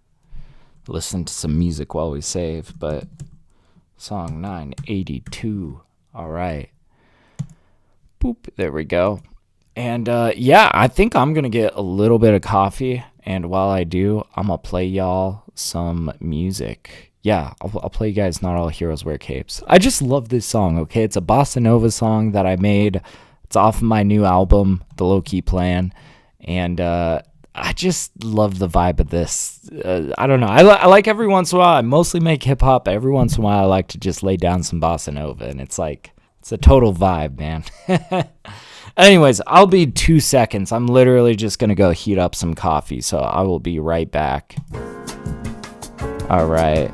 listen to some music while we save. But song 982. All right. Boop. There we go. And yeah, I think I'm going to get a little bit of coffee. And while I do, I'm going to play y'all some music. Yeah, I'll play you guys Not All Heroes Wear Capes. I just love this song, okay? It's a bossa nova song that I made. It's off of my new album, The Low Key Plan, and I just love the vibe of this. I don't know. I like every once in a while. I mostly make hip hop. Every once in a while, I like to just lay down some bossa nova, and it's like it's a total vibe, man. Anyways, I'll be 2 seconds. I'm literally just gonna go heat up some coffee, so I will be right back. All right.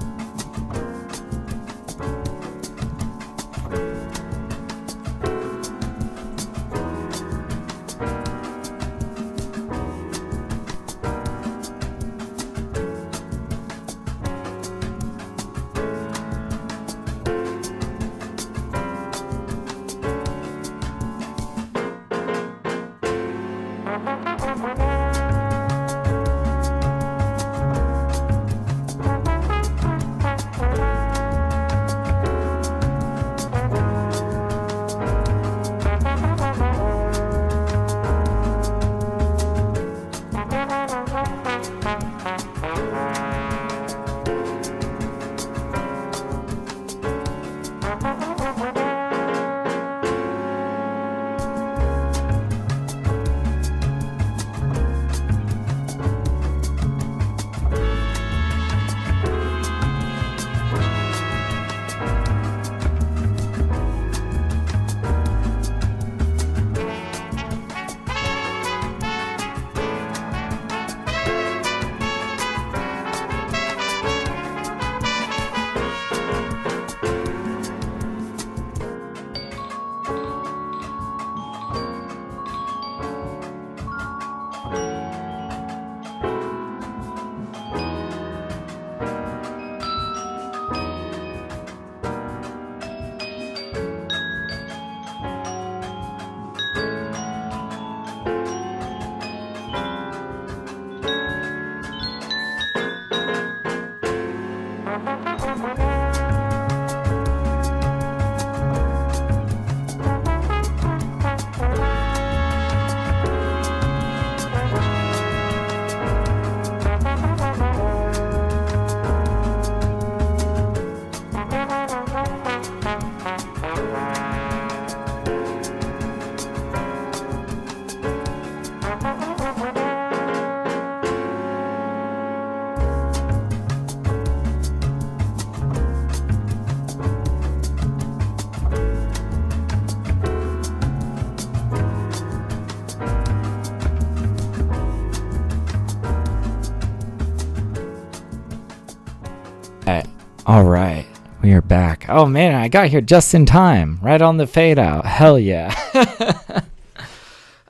we're back. Oh man, I got here just in time, right on the fade out. Hell yeah.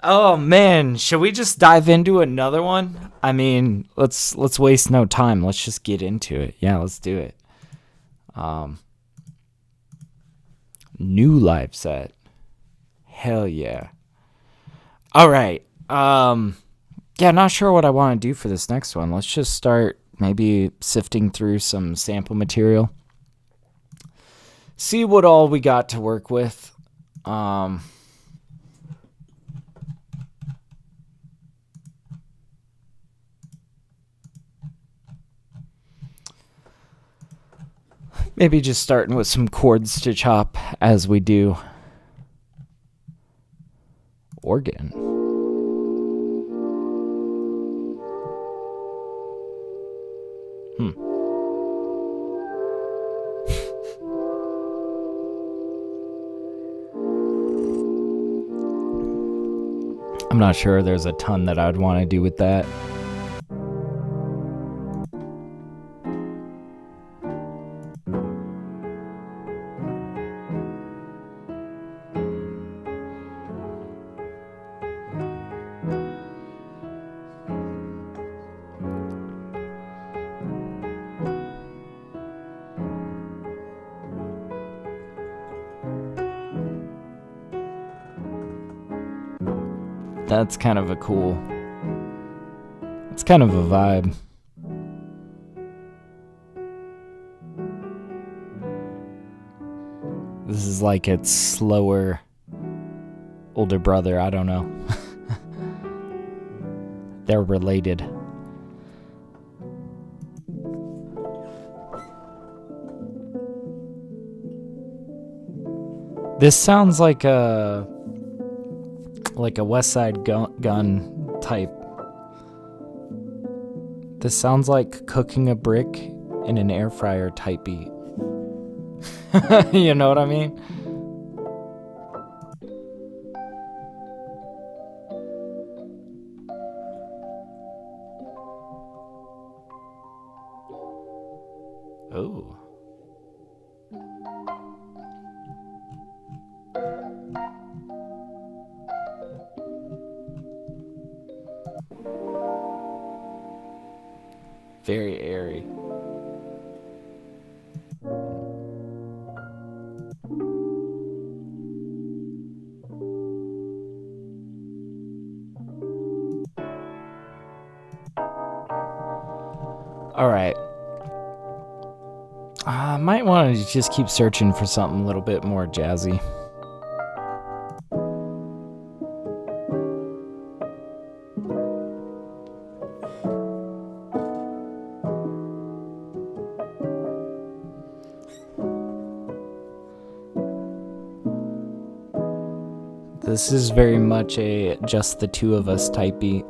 Oh man, should we just dive into another one? I mean, let's waste no time. Let's just get into it. Yeah, let's do it. New live set. Hell yeah. All right. Yeah, not sure what I want to do for this next one. Let's just start maybe sifting through some sample material. See what all we got to work with. Maybe just starting with some chords to chop as we do. Organ. I'm not sure there's a ton that I'd want to do with that. That's kind of a cool... It's kind of a vibe. This is like its slower older brother, I don't know. They're related. This sounds like a West Side Gun type. This sounds like cooking a brick in an air fryer type beat. You know what I mean? Oh. Very airy. All right. I might want to just keep searching for something a little bit more jazzy. This is very much a just the two of us type beat.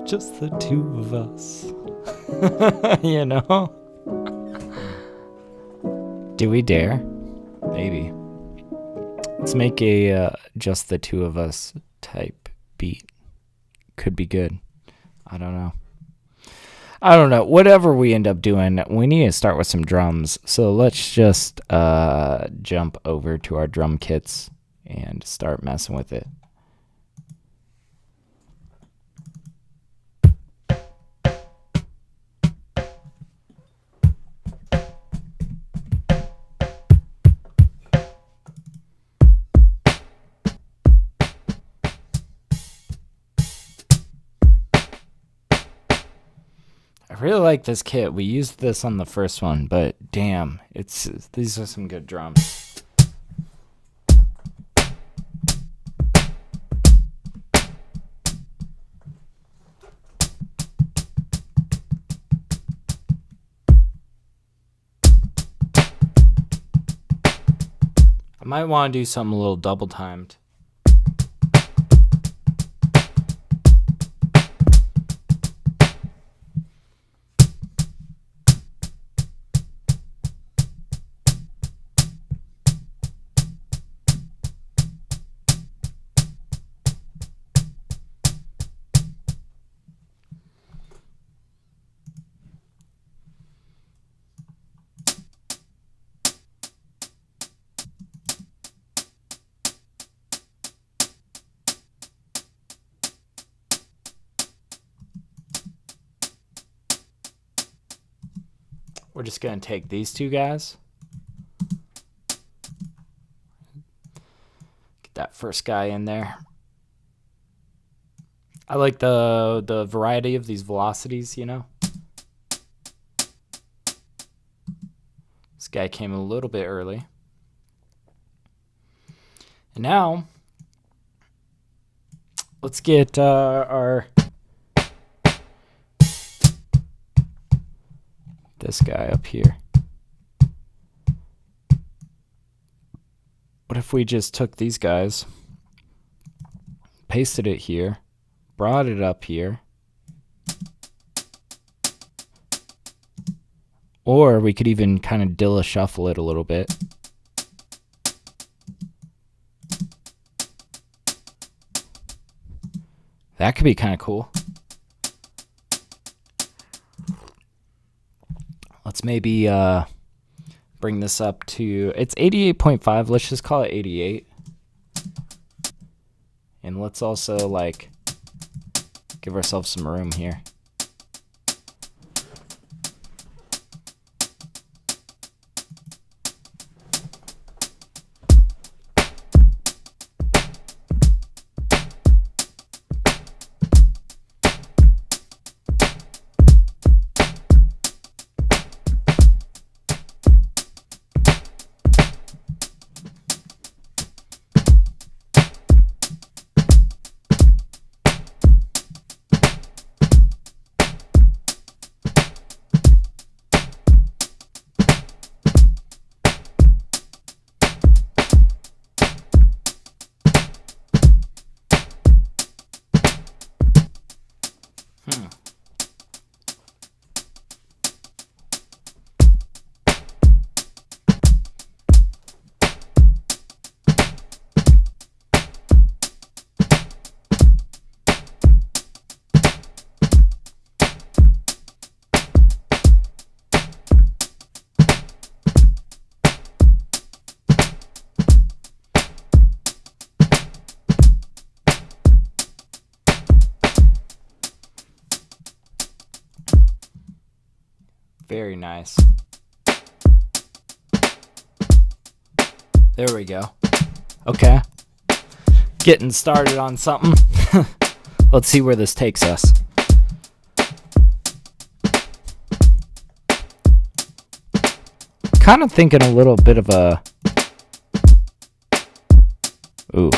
Just the two of us. You know? Do we dare? Maybe. Let's make a just the two of us type beat. Could be good. I don't know. Whatever we end up doing, we need to start with some drums. So let's just jump over to our drum kits and start messing with it. I really like this kit. We used this on the first one, but damn, these are some good drums. I might want to do something a little double timed. we're just gonna take these two guys. Get that first guy in there. I like the variety of these velocities, you know. This guy came a little bit early. And now, let's get this guy up here. What if we just took these guys, pasted it here, brought it up here, or we could even kind of Dilla shuffle it a little bit. That could be kind of cool. Let's maybe bring this up to, it's 88.5. Let's just call it 88. And let's also like give ourselves some room here. Very nice. There we go. Okay. Getting started on something. Let's see where this takes us. Kind of thinking a little bit of a... Ooh.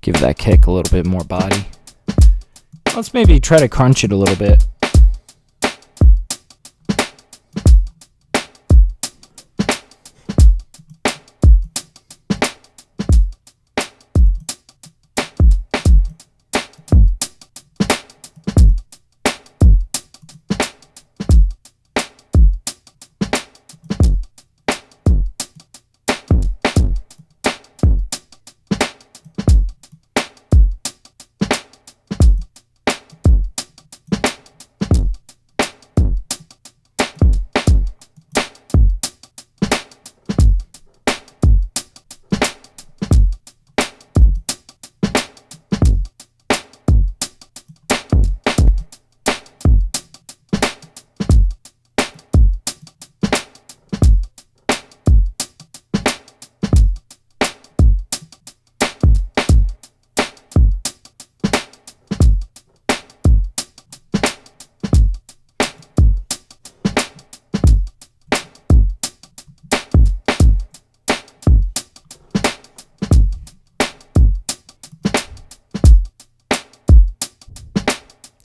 Give that kick a little bit more body. Let's maybe try to crunch it a little bit.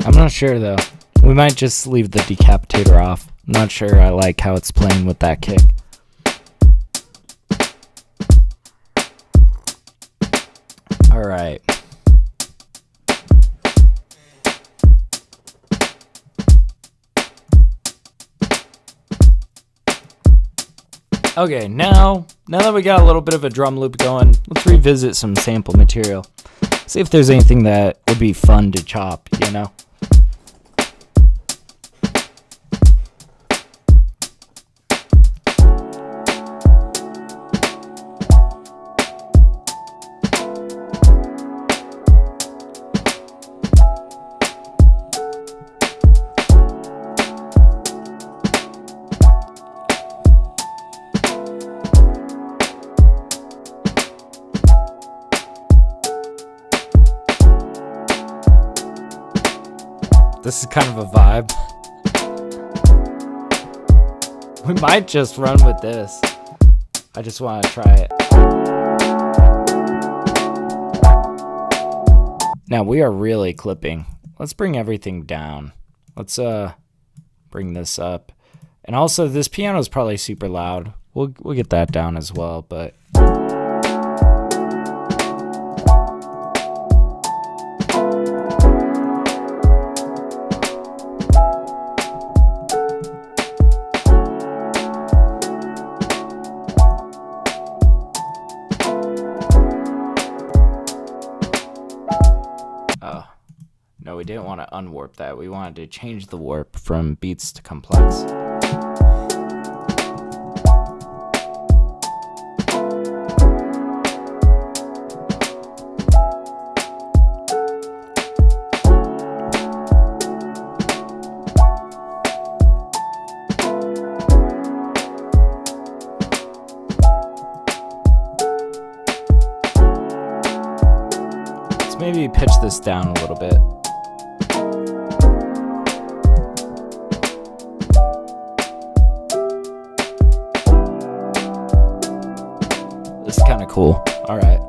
I'm not sure though. We might just leave the decapitator off. I'm not sure I like how it's playing with that kick. Alright. Okay, now that we got a little bit of a drum loop going, let's revisit some sample material. See if there's anything that would be fun to chop, you know? this is kind of a vibe. We might just run with this. I just want to try it. Now we are really clipping. Let's bring everything down. Let's bring this up. And also this piano is probably super loud. We'll get that down as well, but no, we didn't want to unwarp that. We wanted to change the warp from beats to complex. Let's maybe pitch this down a little bit. This is kind of cool. All right.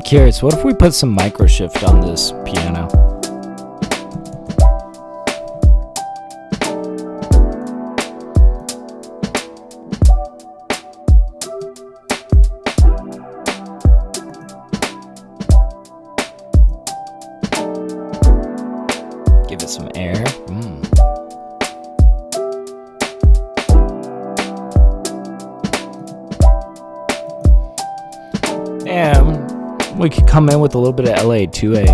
Curious, what if we put some micro shift on this piano? Give it some air. And we could come in with a little bit of LA2A.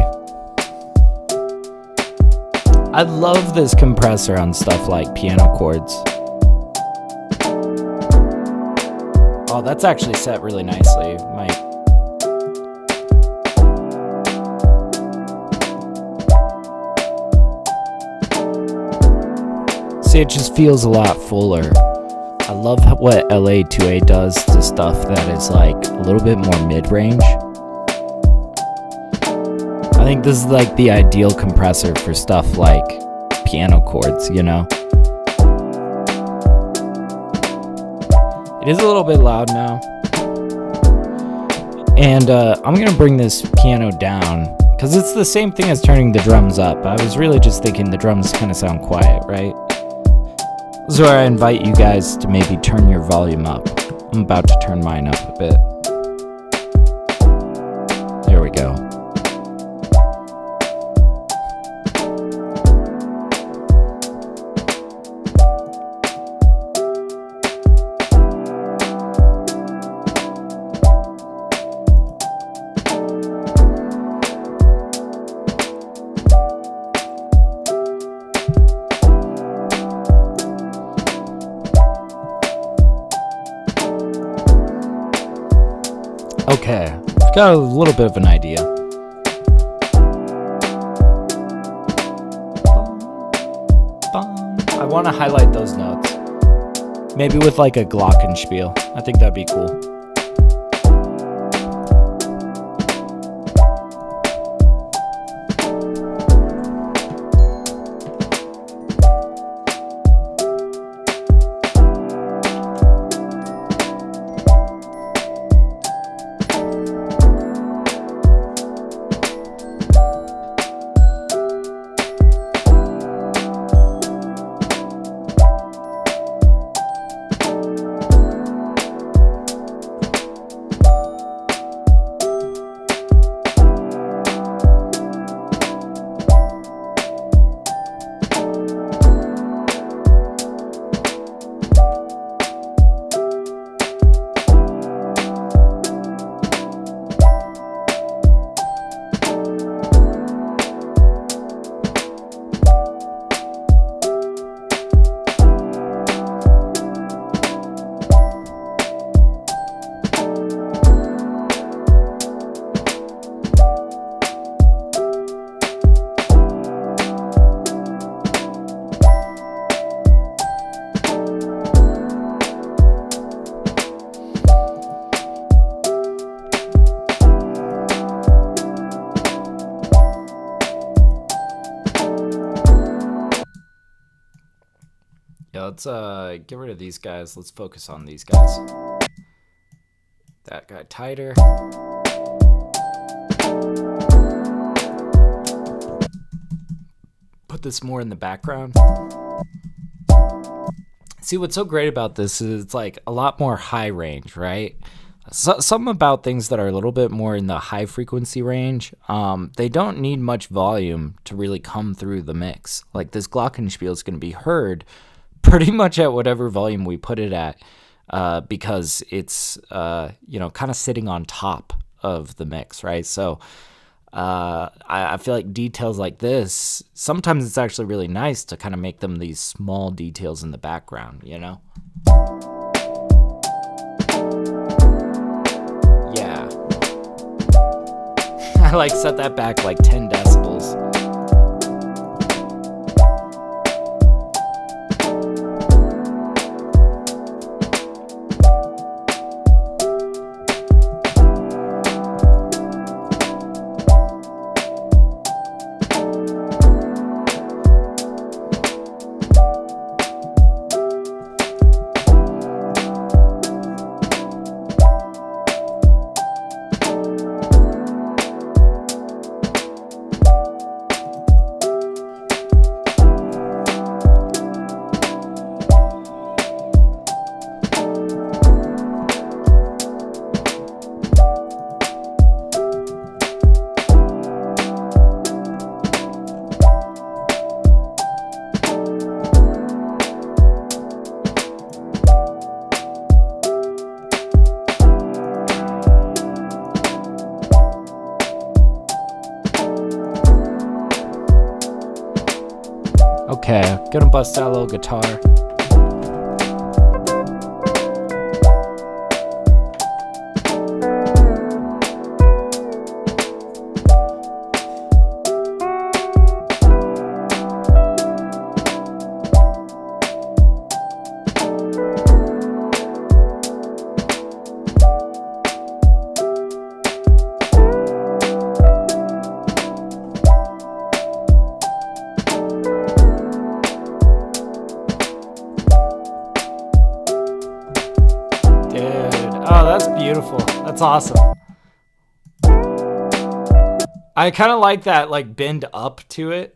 I love this compressor on stuff like piano chords. Oh, that's actually set really nicely. See, it just feels a lot fuller. I love what LA2A does to stuff that is like a little bit more mid-range. I think this is like the ideal compressor for stuff like piano chords, you know? It is a little bit loud now. And I'm gonna bring this piano down because it's the same thing as turning the drums up. I was really just thinking the drums kind of sound quiet, right? This is where I invite you guys to maybe turn your volume up. I'm about to turn mine up a bit. There we go. Okay, I've got a little bit of an idea. I want to highlight those notes. Maybe with like a glockenspiel. I think that'd be cool. let's get rid of these guys. Let's focus on these guys. That guy tighter. Put this more in the background. See, what's so great about this is it's like a lot more high range, right? Something about things that are a little bit more in the high frequency range, they don't need much volume to really come through the mix. Like this glockenspiel is going to be heard pretty much at whatever volume we put it at, because it's kind of sitting on top of the mix, right? So I feel like details like this, sometimes it's actually really nice to kind of make them these small details in the background, you know? Yeah. I like set that back like 10 decibels. Okay, gonna bust out a little guitar. Oh, that's beautiful. That's awesome. I kind of like that, like, bend up to it.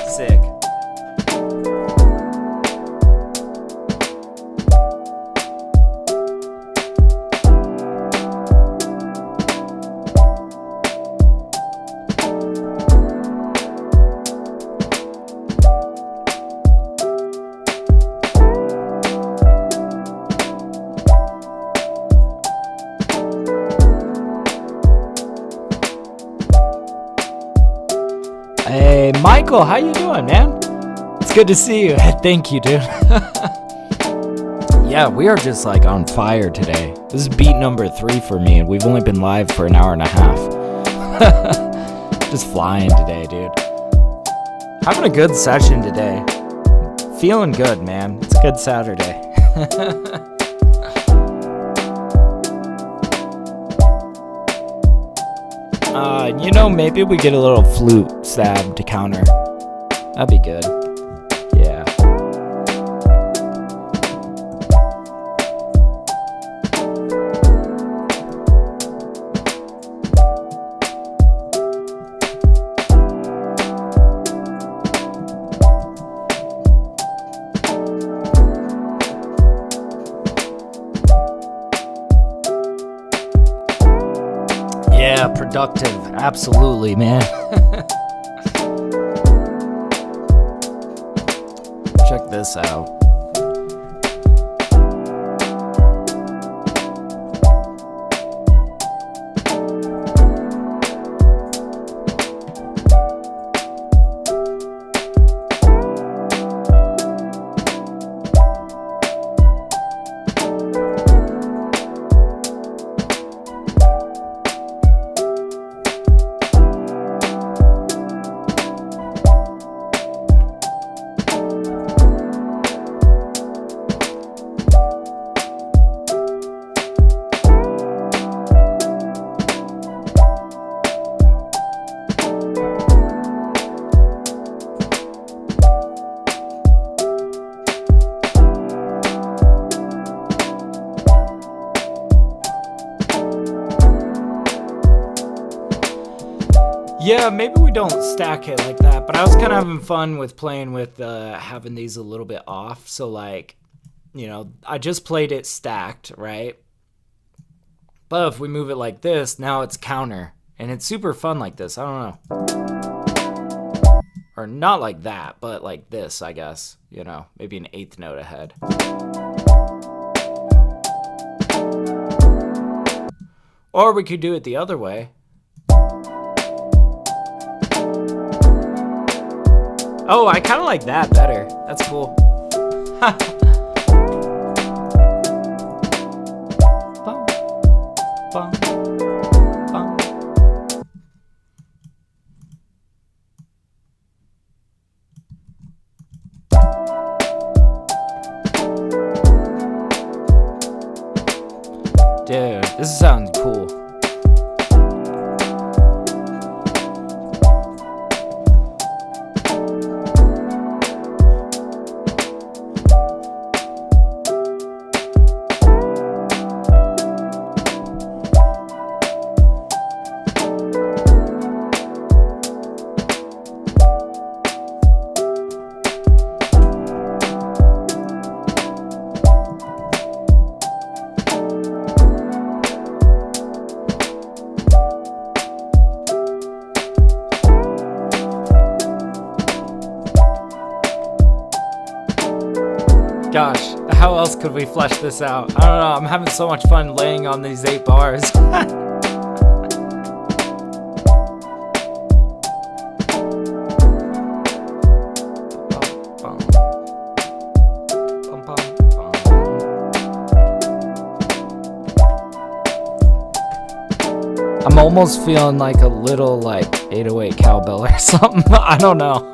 Sick. Hey, Michael, how you doing, man? It's good to see you. Thank you, dude. Yeah, we are just like on fire today. This is beat number 3 for me, and we've only been live for an hour and a half. Just flying today, dude. Having a good session today. Feeling good, man. It's a good Saturday. Maybe we get a little flute stab to counter. That'd be good. Yeah. Yeah, productive. Absolutely, man. Check this out. Yeah, maybe we don't stack it like that, but I was kind of having fun with playing with having these a little bit off. So like, you know, I just played it stacked, right? But if we move it like this, now it's counter. And it's super fun like this. I don't know. Or not like that, but like this, I guess. You know, maybe an eighth note ahead. Or we could do it the other way. Oh, I kind of like that better. That's cool. Bum, bum, bum. Dude, this sounds cool. Gosh, how else could we flesh this out? I don't know, I'm having so much fun laying on these 8 bars. I'm almost feeling like a little like 808 cowbell or something. I don't know.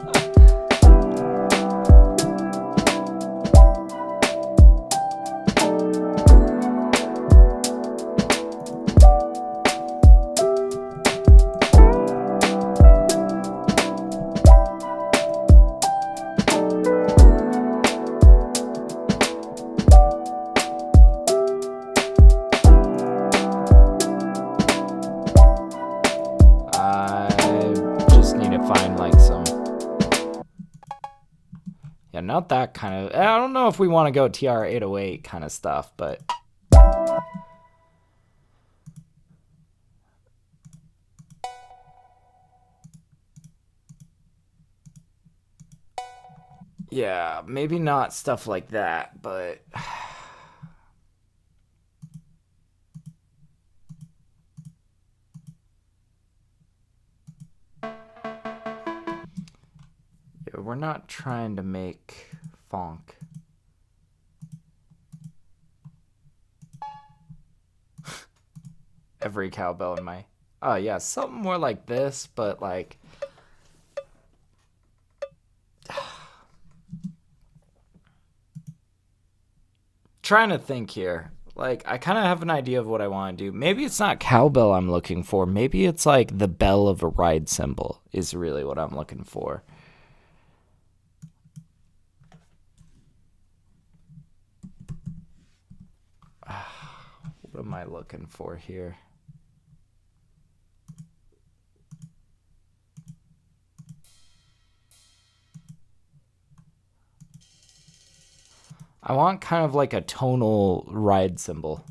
Not that kind of, I don't know if we want to go TR 808 kind of stuff, but yeah, maybe not stuff like that, but yeah, we're not trying to make funk. Every cowbell in my, oh yeah, something more like this, but like, trying to think here. Like, I kind of have an idea of what I want to do. Maybe it's not cowbell I'm looking for. Maybe it's like the bell of a ride cymbal is really what I'm looking for. What am I looking for here? I want kind of like a tonal ride cymbal.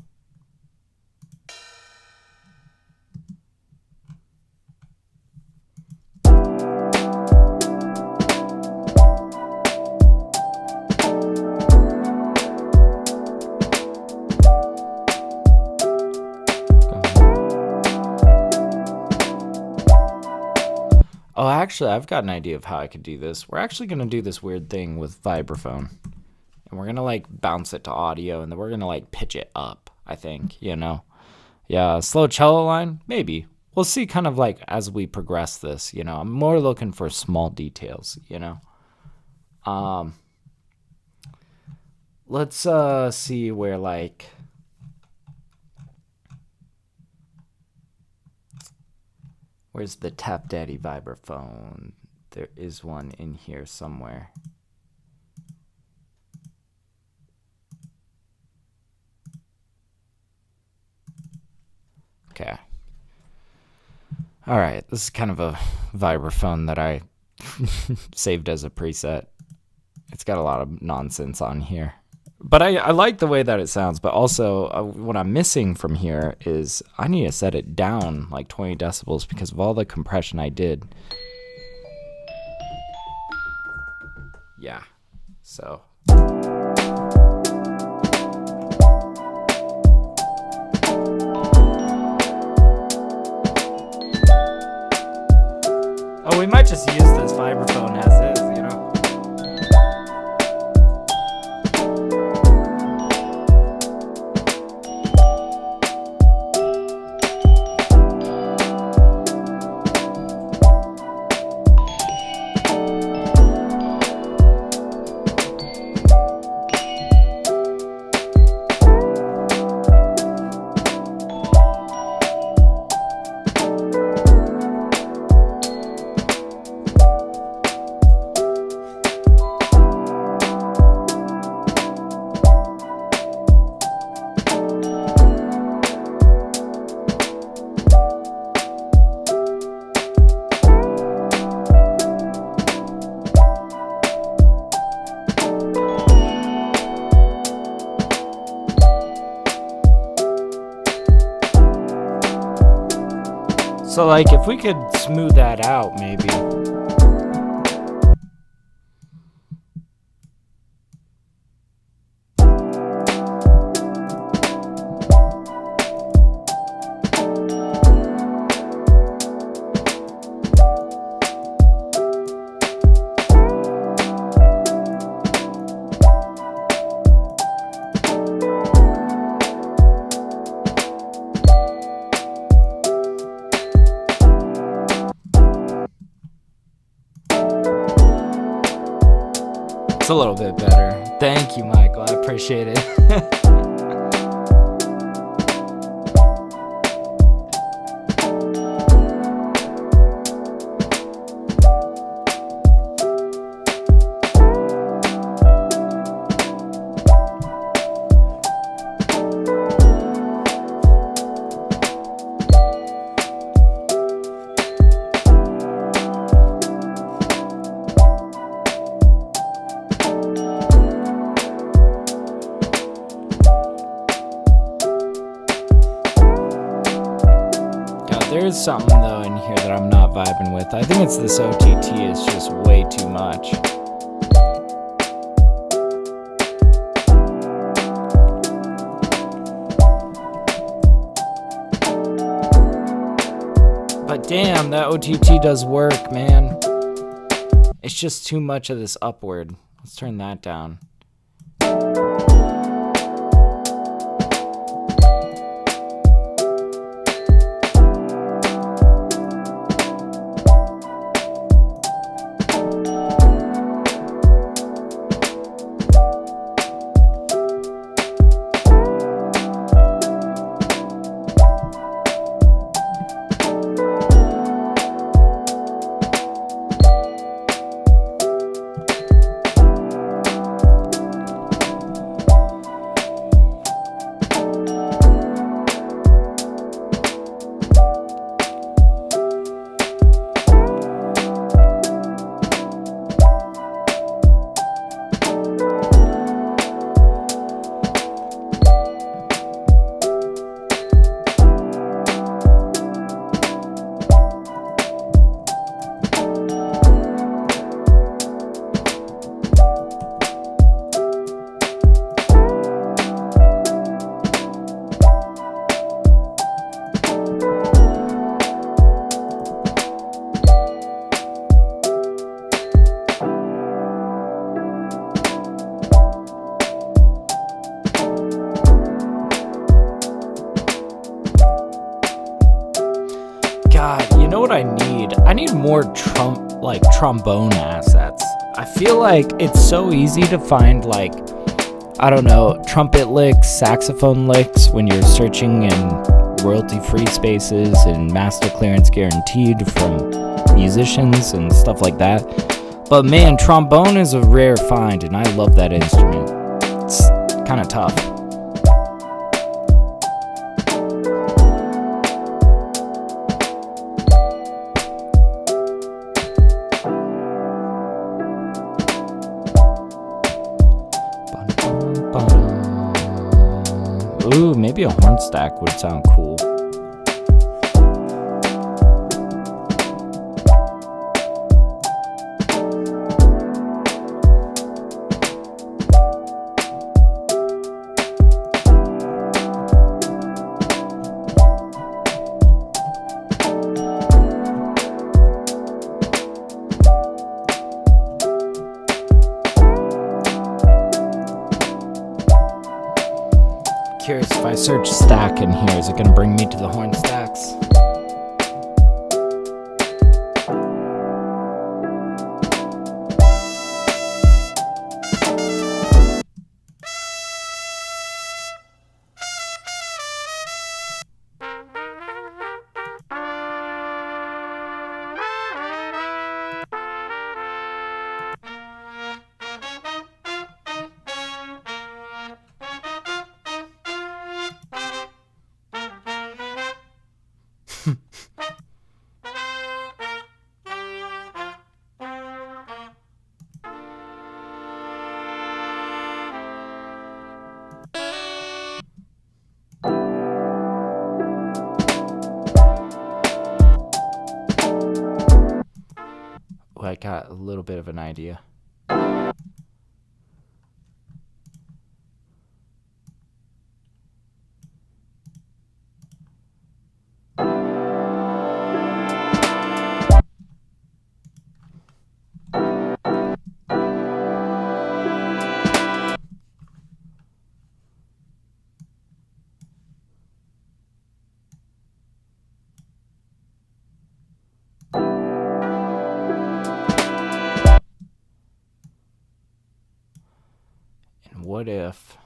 Oh, actually, I've got an idea of how I could do this. We're actually going to do this weird thing with vibraphone. And we're going to, like, bounce it to audio, and then we're going to, like, pitch it up, I think, you know? Yeah, slow cello line? Maybe. We'll see kind of, like, as we progress this, you know? I'm more looking for small details, you know? Let's see where, like... Where's the TapDaddy vibraphone? There is one in here somewhere. Okay. All right, this is kind of a vibraphone that I saved as a preset. It's got a lot of nonsense on here. But I like the way that it sounds, but also what I'm missing from here is I need to set it down like 20 decibels because of all the compression I did. Yeah, so. Oh, we might just use this vibraphone as is, you know? So like if we could smooth that out maybe. It's a little bit better. Thank you, Michael. I appreciate it. There's something though in here that I'm not vibing with. I think it's this OTT is just way too much. But damn, that OTT does work, man. It's just too much of this upward. Let's turn that down. God, you know what I need? I need more trombone assets. I feel like it's so easy to find like, I don't know, trumpet licks, saxophone licks when you're searching in royalty-free spaces and master clearance guaranteed from musicians and stuff like that. But man, trombone is a rare find and I love that instrument. It's kind of tough. stack would sound cool. Curious if I search stack in here, is it gonna bring me to the horn stacks? I got a little bit of an idea. What if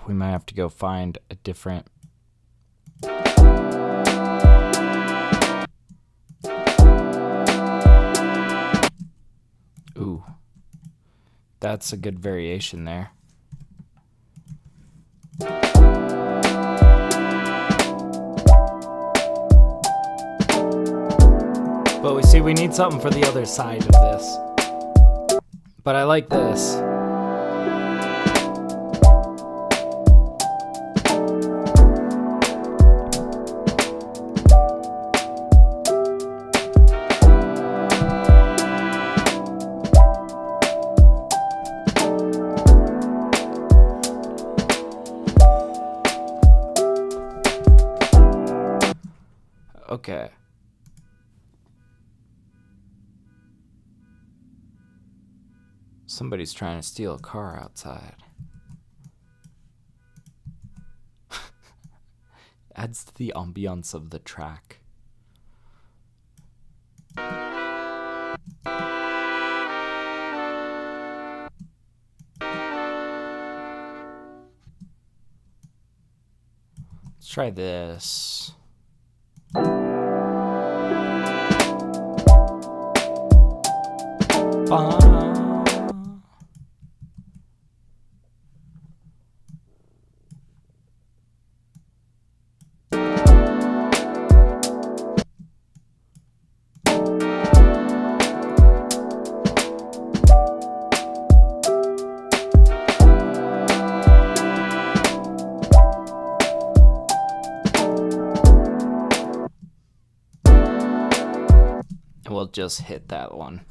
we might have to go find a different ooh, that's a good variation there. But we see we need something for the other side of this. But I like this. Okay. Somebody's trying to steal a car outside. Adds to the ambiance of the track. Let's try this. We'll just hit that one.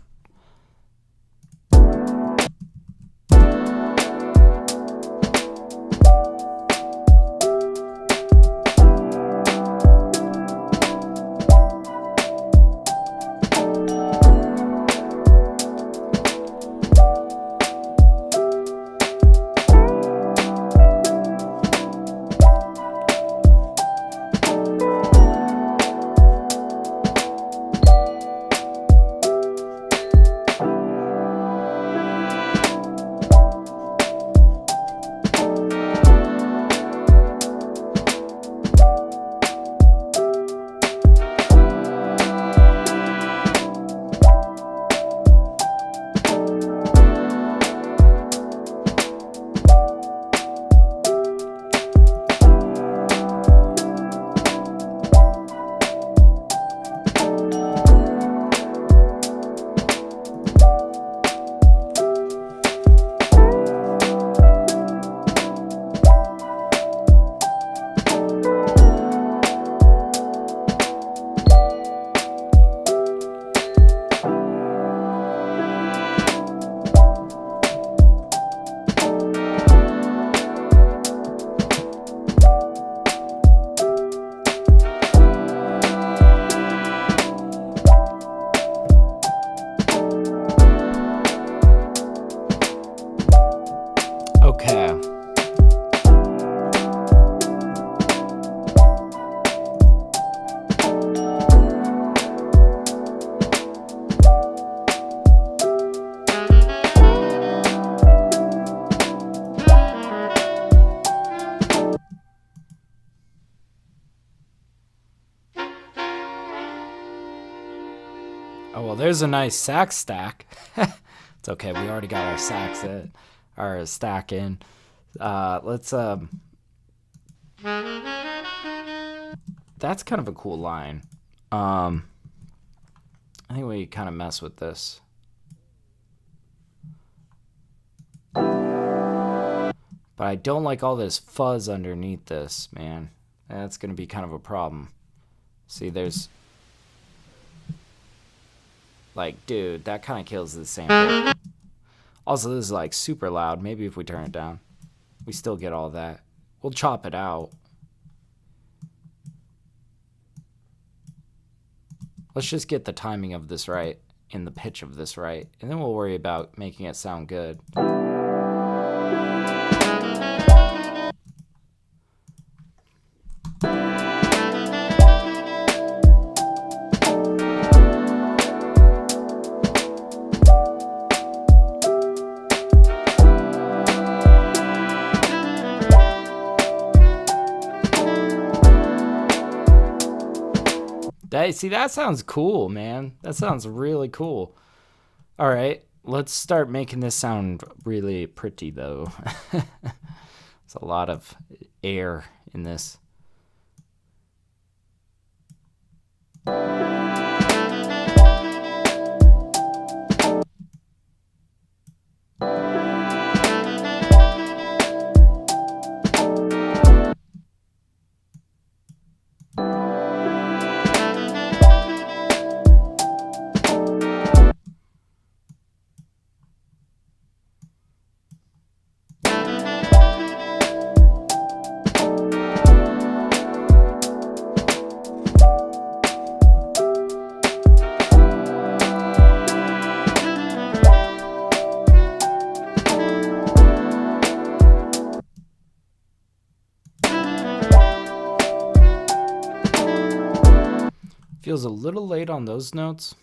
there's a nice sax stack. It's okay. We already got our sax in, our stack in. Let's that's kind of a cool line. I think we kind of mess with this. But I don't like all this fuzz underneath this, man. That's going to be kind of a problem. See, there's... Like, dude, that kind of kills the sample. Also, this is, like, super loud. Maybe if we turn it down, we still get all that. We'll chop it out. Let's just get the timing of this right and the pitch of this right, and then we'll worry about making it sound good. See, that sounds cool, man. That sounds really cool. All right, let's start making this sound really pretty, though. There's a lot of air in this. Feels a little late on those notes.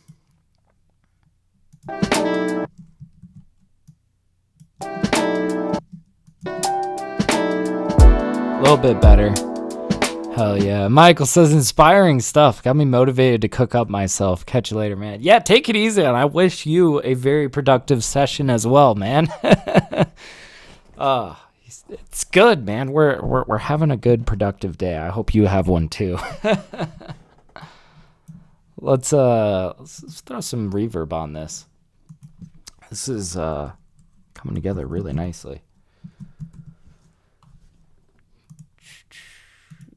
A little bit better. Hell yeah. Michael says inspiring stuff. Got me motivated to cook up myself. Catch you later, man. Yeah, take it easy, and I wish you a very productive session as well, man. It's good, man. We're having a good productive day. I hope you have one too. Let's throw some reverb on this. This is coming together really nicely.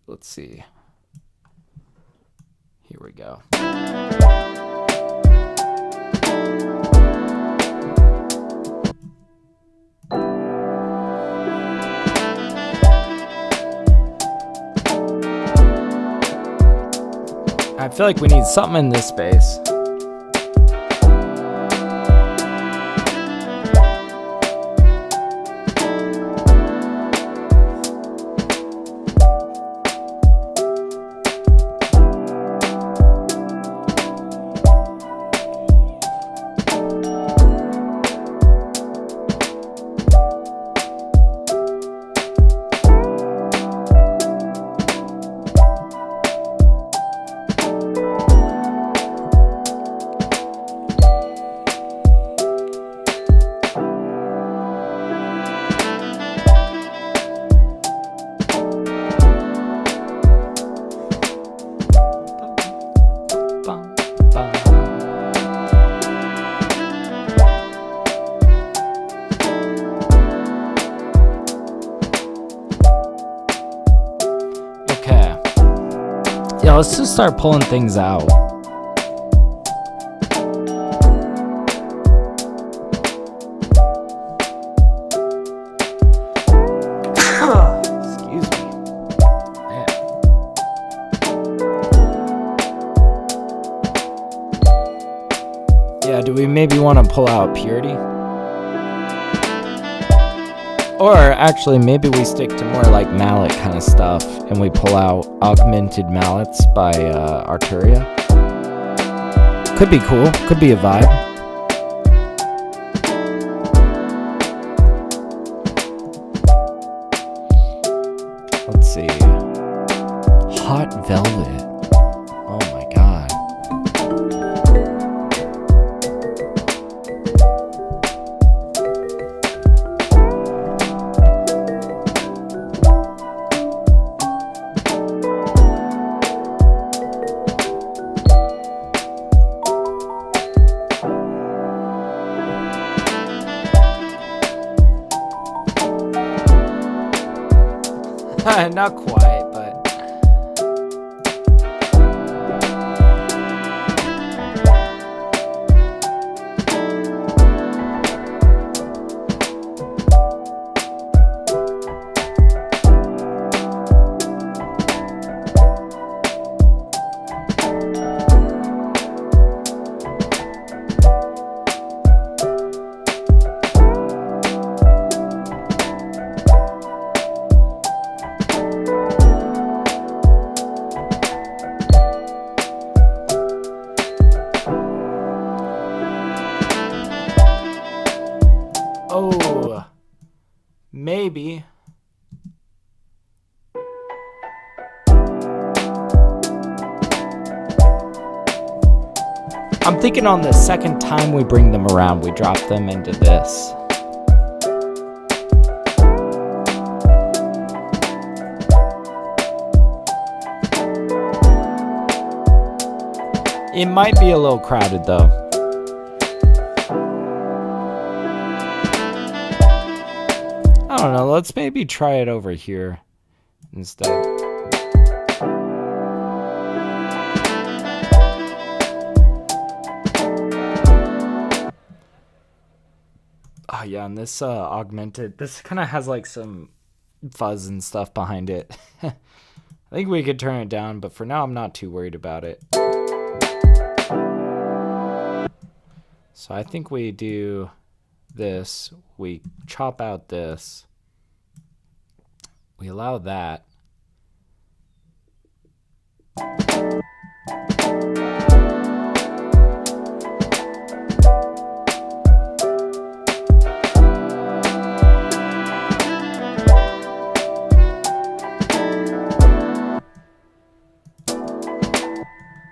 Let's see. Here we go. I feel like we need something in this space. Let's just start pulling things out. Excuse me. Man. Yeah, do we maybe want to pull out Purity? Or actually, maybe we stick to more like mallet kind of stuff, and we pull out Augmented Mallets by Arturia. Could be cool. Could be a vibe. Let's see. Hot Velvet. Oh my god. Not quite, but... Oh, maybe. I'm thinking on the second time we bring them around, we drop them into this. It might be a little crowded though. I don't know, let's maybe try it over here instead. Oh yeah, and this augmented, this kind of has like some fuzz and stuff behind it. I think we could turn it down, but for now I'm not too worried about it. So I think we do this, we chop out this, we allow that.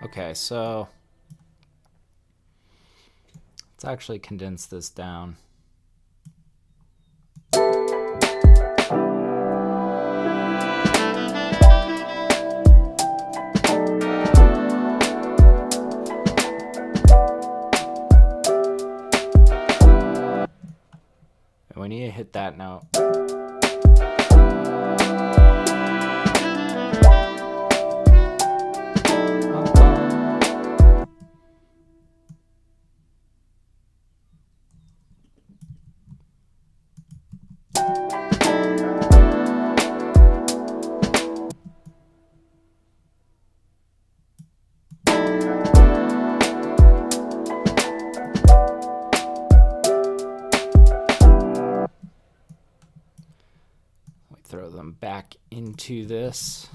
Okay, so let's actually condense this down. And we need to hit that note. Throw them back into this.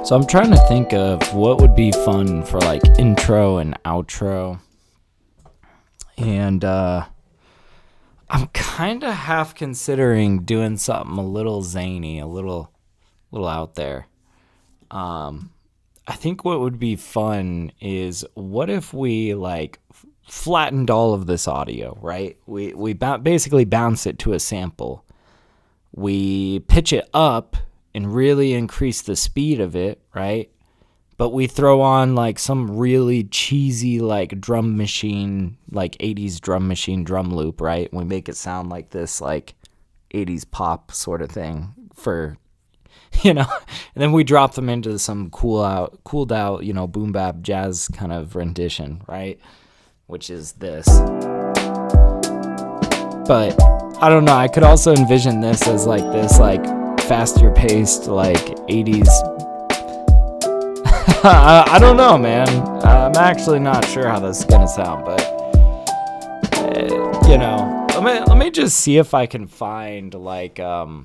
So I'm trying to think of what would be fun for like intro and outro. And I'm kind of half considering doing something a little zany, a little out there. I think what would be fun is, what if we like flattened all of this audio, right? We basically bounce it to a sample. we pitch it up and really increase the speed of it, right? But we throw on like some really cheesy like drum machine, like 80s drum machine drum loop, right? We make it sound like this like 80s pop sort of thing for, and then we drop them into some cooled out, boom bap jazz kind of rendition, right? Which is this. But I don't know, I could also envision this as like this like faster paced like 80s. I don't know, man. I'm actually not sure how this is gonna sound, but let me just see if I can find like I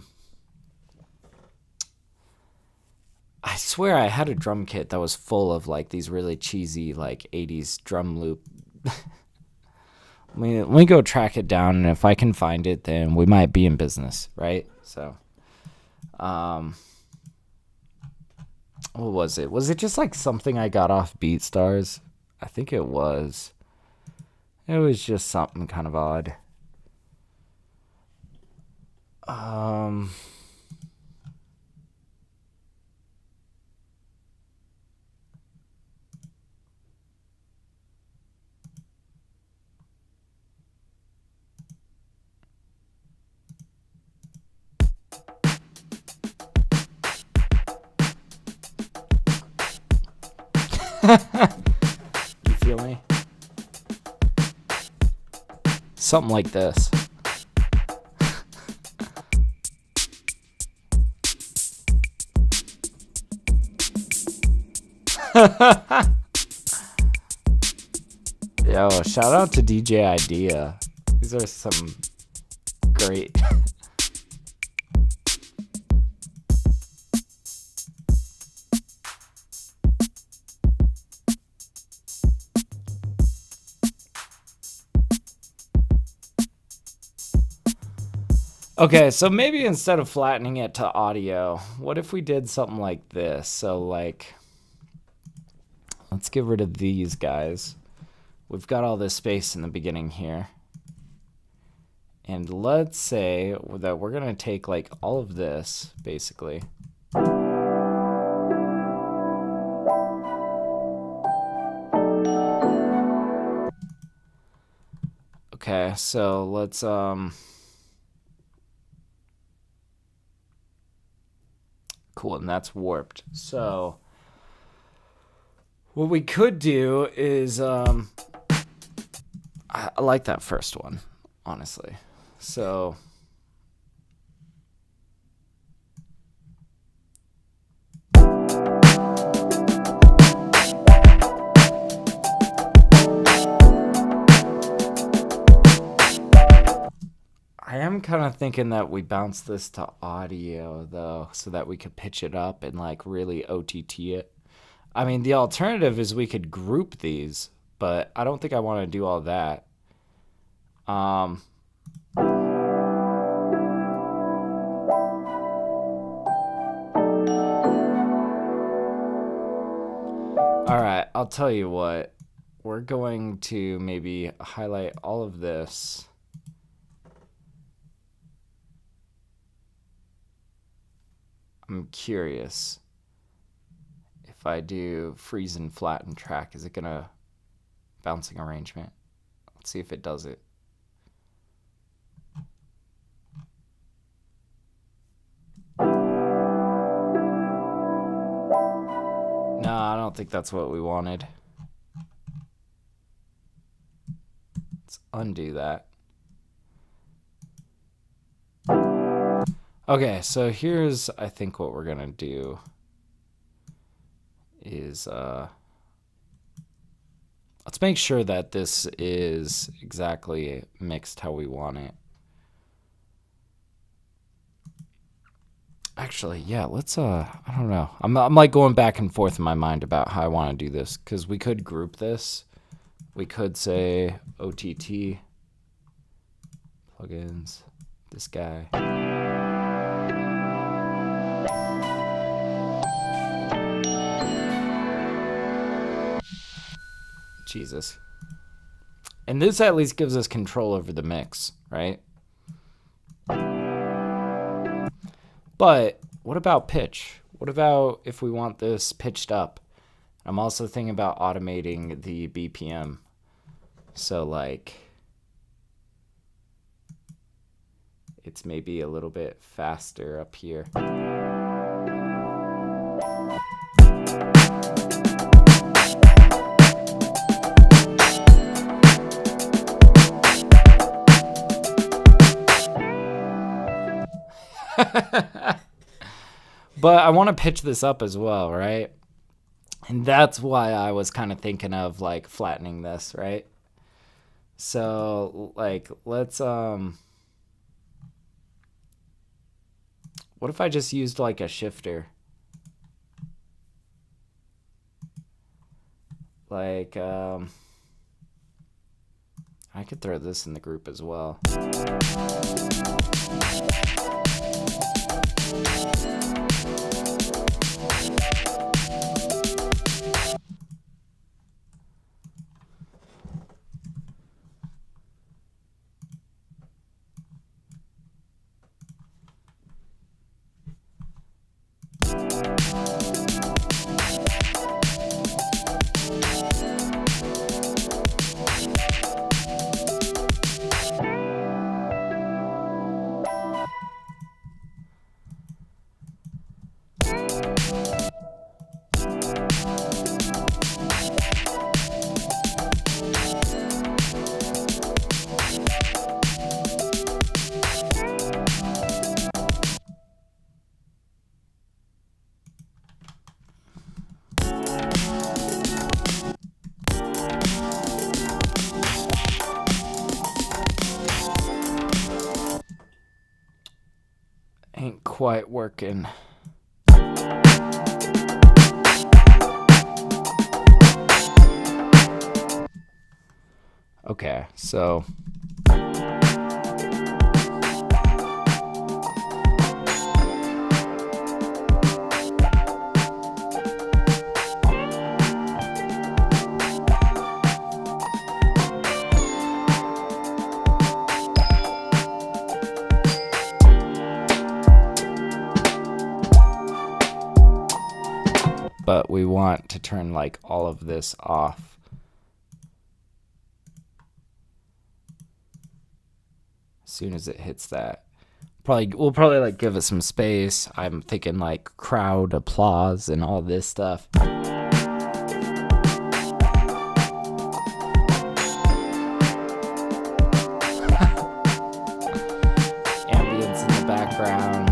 swear I had a drum kit that was full of like these really cheesy like 80s drum loop. Let me go track it down, and if I can find it, then we might be in business, right? So, what was it? Was it just like something I got off BeatStars? I think it was. It was just something kind of odd. You feel me? Something like this. Yo, shout out to DJ Idea. These are some great. Okay, so maybe instead of flattening it to audio, what if we did something like this? So like, let's get rid of these guys. We've got all this space in the beginning here. And let's say that we're going to take like all of this, basically. Okay, so let's cool, and that's warped. So what we could do is I like that first one, honestly. So I am kind of thinking that we bounce this to audio, though, so that we could pitch it up and, like, really OTT it. I mean, the alternative is we could group these, but I don't think I want to do all that. All right, I'll tell you what. We're going to maybe highlight all of this. I'm curious if I do freeze and flatten track, is it gonna bouncing arrangement? Let's see if it does it. No, I don't think that's what we wanted. Let's undo that. Okay, so here's, I think, what we're gonna do is let's make sure that this is exactly mixed how we want it. Actually, yeah, let's I don't know. I'm like going back and forth in my mind about how I want to do this, because we could group this. We could say OTT plugins, this guy. Jesus. And this at least gives us control over the mix, right? But what about pitch? What about if we want this pitched up? I'm also thinking about automating the BPM. So like it's maybe a little bit faster up here. But I want to pitch this up as well, right? And that's why I was kind of thinking of like flattening this, right? So like let's what if I just used like a shifter? Like I could throw this in the group as well. Ain't quite working. Okay, so but we want to turn like all of this off. As soon as it hits that, we'll probably like give it some space. I'm thinking like crowd applause and all this stuff. Ambience in the background.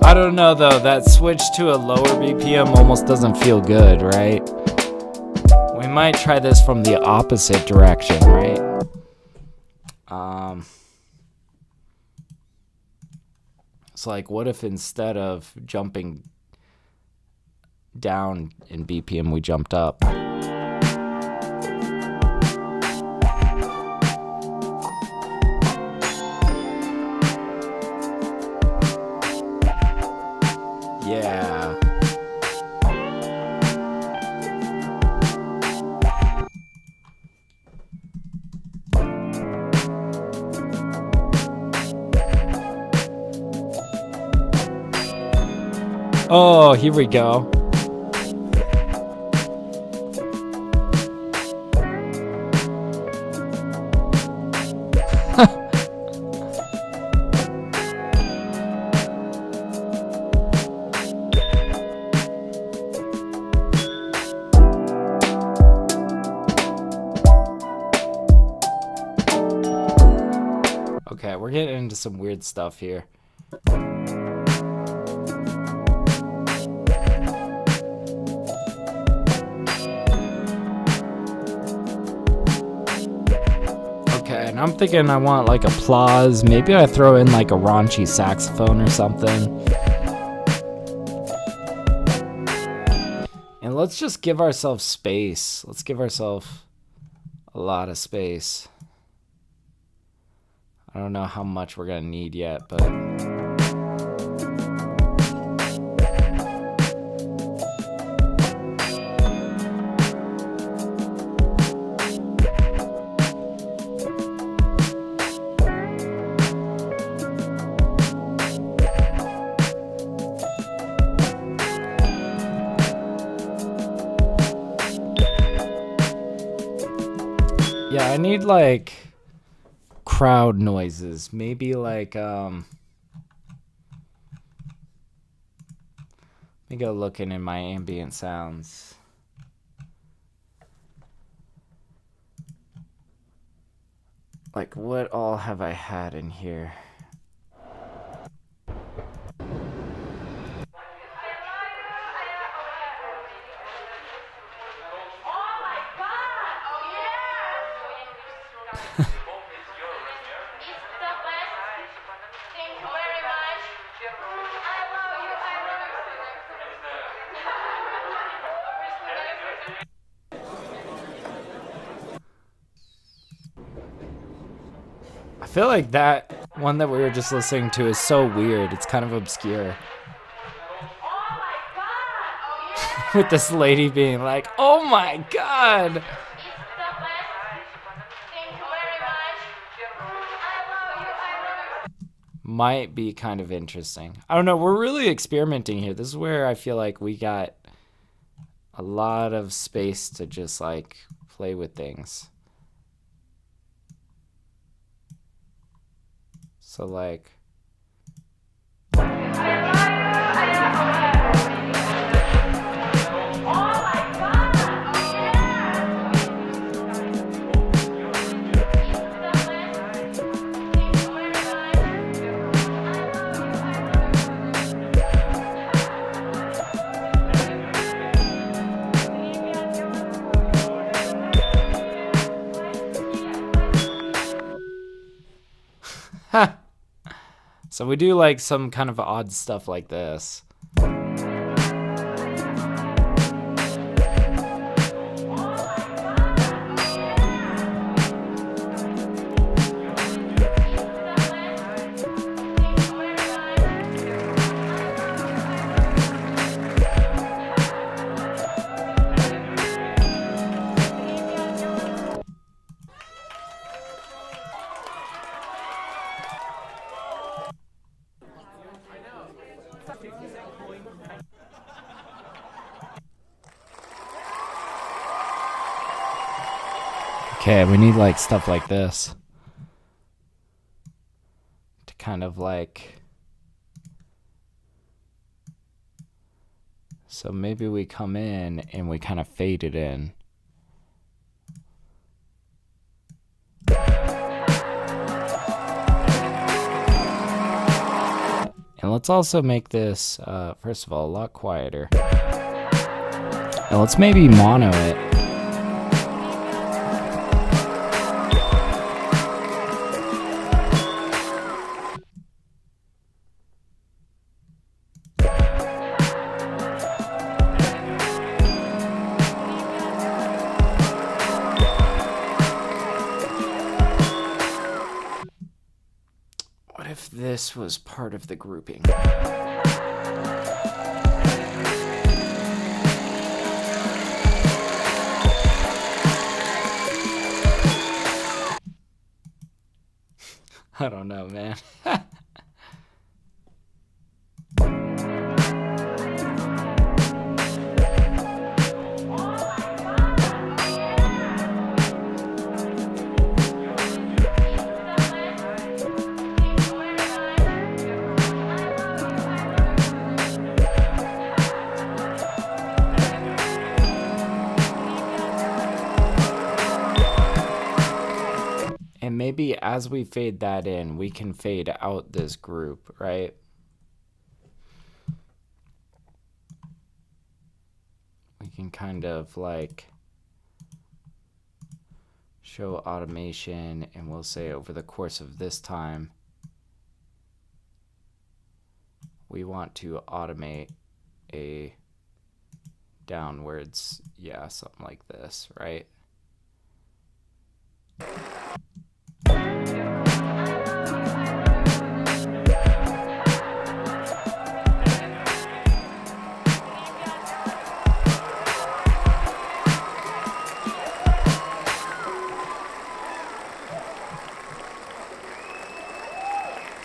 I don't know though, that switch to a lower BPM almost doesn't feel good, right? We might try this from the opposite direction, right? It's like, what if instead of jumping down in BPM, we jumped up? Yeah. Oh, here we go. Okay, we're getting into some weird stuff here. Okay, and I'm thinking I want like applause. Maybe I throw in like a raunchy saxophone or something. And let's just give ourselves space. Let's give ourselves a lot of space. I don't know how much we're gonna need yet, but I need like crowd noises. Maybe like let me go looking in my ambient sounds. Like, what all have I had in here? I feel like that one that we were just listening to is so weird. It's kind of obscure. With this lady being like, oh my god! Might be kind of interesting. I don't know, we're really experimenting here. This is where I feel like we got a lot of space to just like play with things. So like so we do like some kind of odd stuff like this. Okay, we need like stuff like this to kind of like, so maybe we come in and we kind of fade it in. And let's also make this, first of all, a lot quieter. And let's maybe mono it. What if this was part of the grouping? I don't know, man. And maybe as we fade that in, we can fade out this group, right? We can kind of like show automation, and we'll say over the course of this time, we want to automate a downwards, yeah, something like this, right?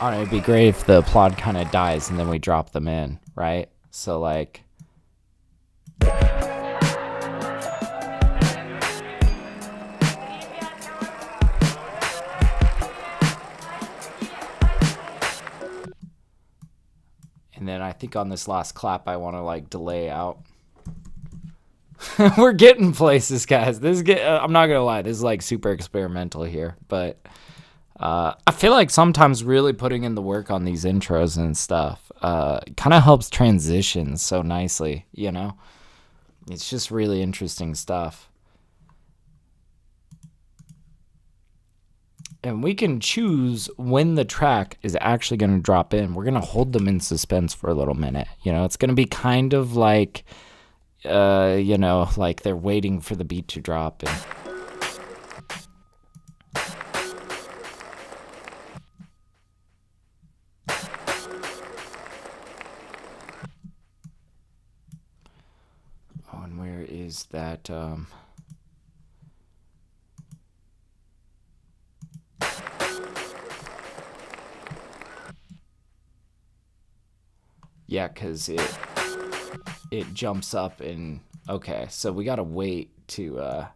I don't know, it'd be great if the applaud kind of dies and then we drop them in, right? So like, And then I think on this last clap, I want to like delay out. We're getting places, guys. I'm not gonna lie, this is like super experimental here, but I feel like sometimes really putting in the work on these intros and stuff kind of helps transition so nicely, you know? It's just really interesting stuff. And we can choose when the track is actually going to drop in. We're going to hold them in suspense for a little minute. You know, it's going to be kind of like, you know, like they're waiting for the beat to drop. And oh, and where is that? Yeah, because it jumps up and okay, so we gotta wait to and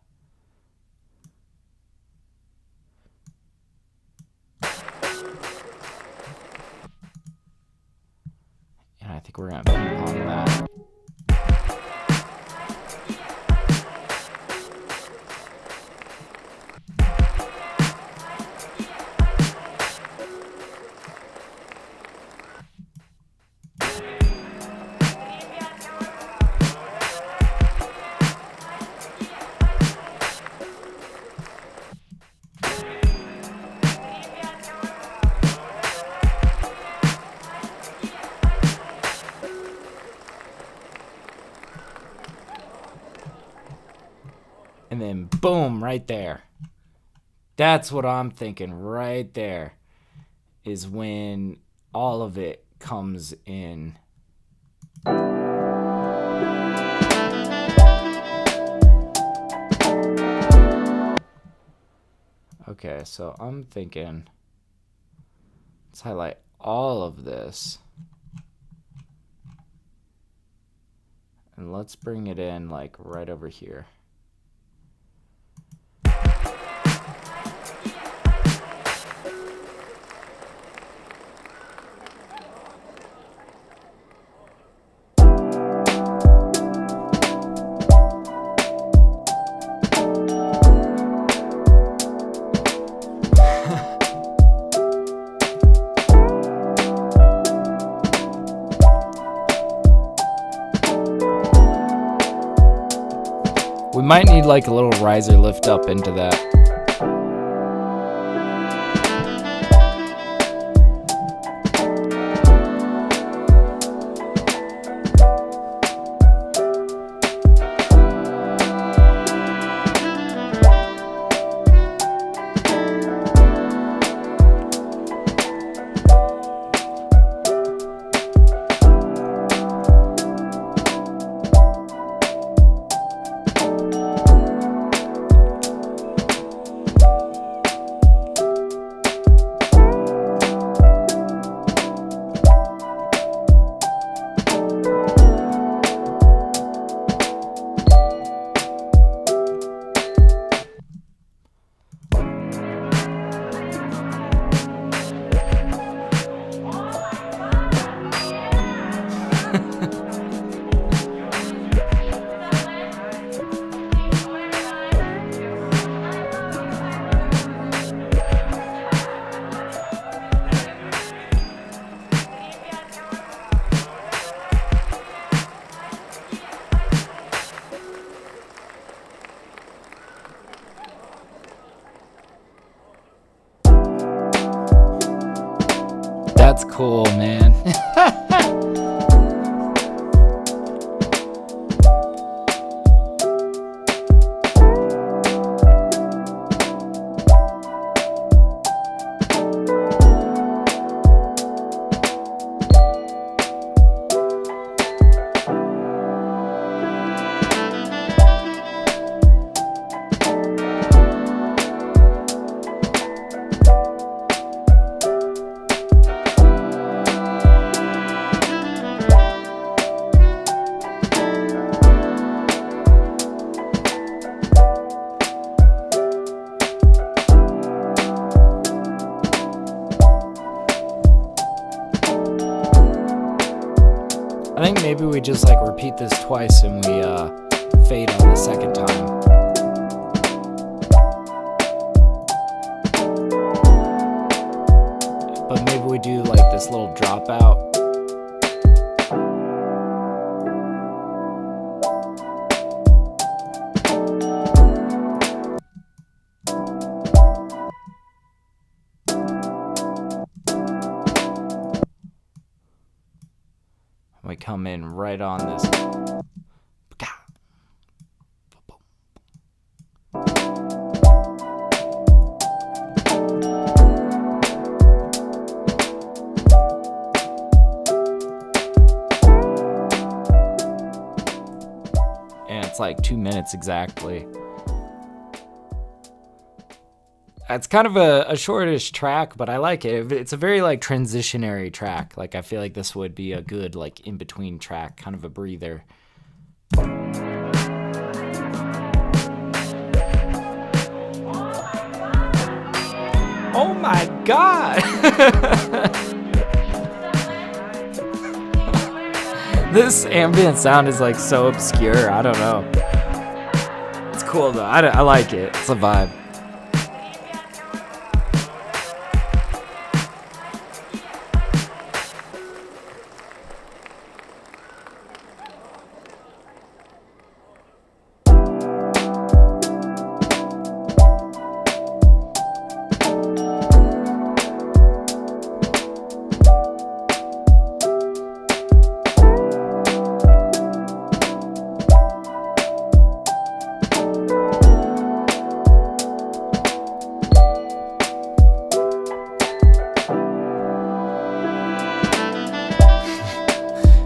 I think we're gonna ping pong that. And then boom, right there. That's what I'm thinking right there is when all of it comes in. Okay, so I'm thinking let's highlight all of this. And let's bring it in like right over here. We might need like a little riser lift up into that. I think maybe we just like repeat this twice and we fade on the second time. But maybe we do like this little dropout. We come in right on this. And it's like 2 minutes exactly. It's kind of a shortish track, but I like it. It's a very like transitionary track. Like I feel like this would be a good like in between track, kind of a breather. Oh my God! This ambient sound is like so obscure. I don't know. It's cool though. I like it. It's a vibe.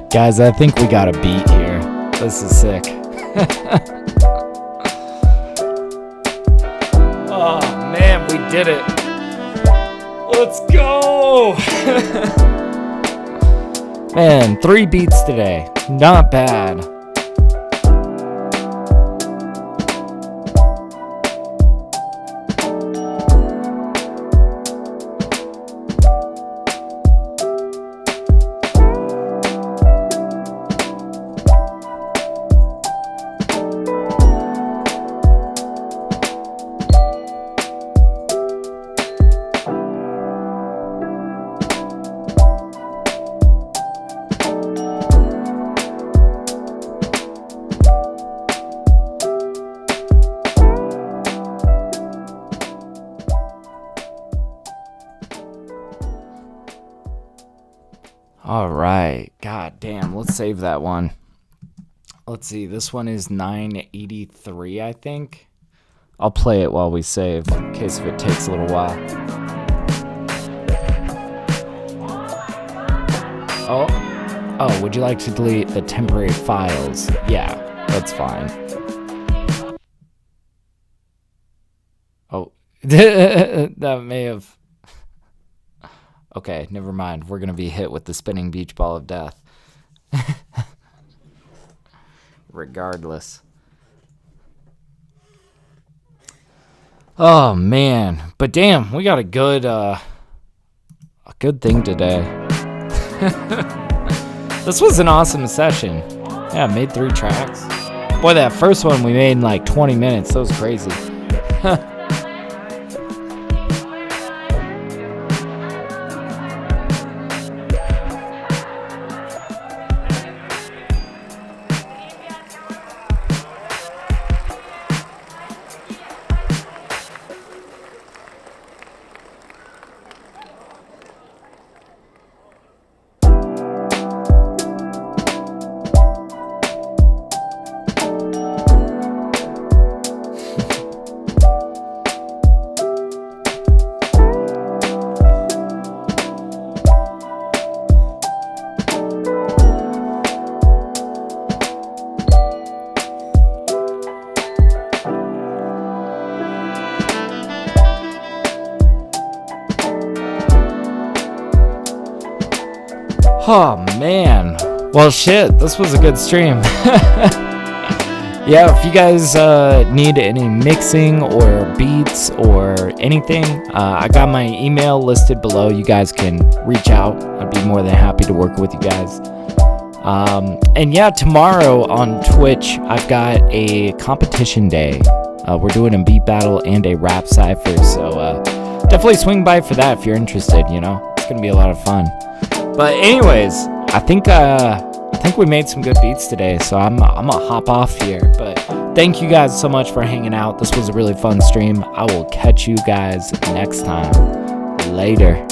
Guys, I think we got a beat here. This is sick. Oh man, we did it. Let's go. Man, 3 beats today. Not bad. All right. God damn. Let's save that one. Let's see. This one is 983, I think. I'll play it while we save in case if it takes a little while. Oh, would you like to delete the temporary files? Yeah, that's fine. Oh, that may have... Okay, never mind. We're going to be hit with the spinning beach ball of death. Regardless. Oh, man. But damn, we got a good thing today. This was an awesome session. Yeah, I made 3 tracks. Boy, that first one we made in like 20 minutes. That was crazy. Oh man, well shit, this was a good stream. Yeah, if you guys need any mixing or beats or anything, I got my email listed below. You guys can reach out. I'd be more than happy to work with you guys. And yeah, tomorrow on Twitch, I've got a competition day. We're doing a beat battle and a rap cipher, so definitely swing by for that if you're interested. It's gonna be a lot of fun. But anyways, I think we made some good beats today, so I'm gonna hop off here. But thank you guys so much for hanging out. This was a really fun stream. I will catch you guys next time. Later.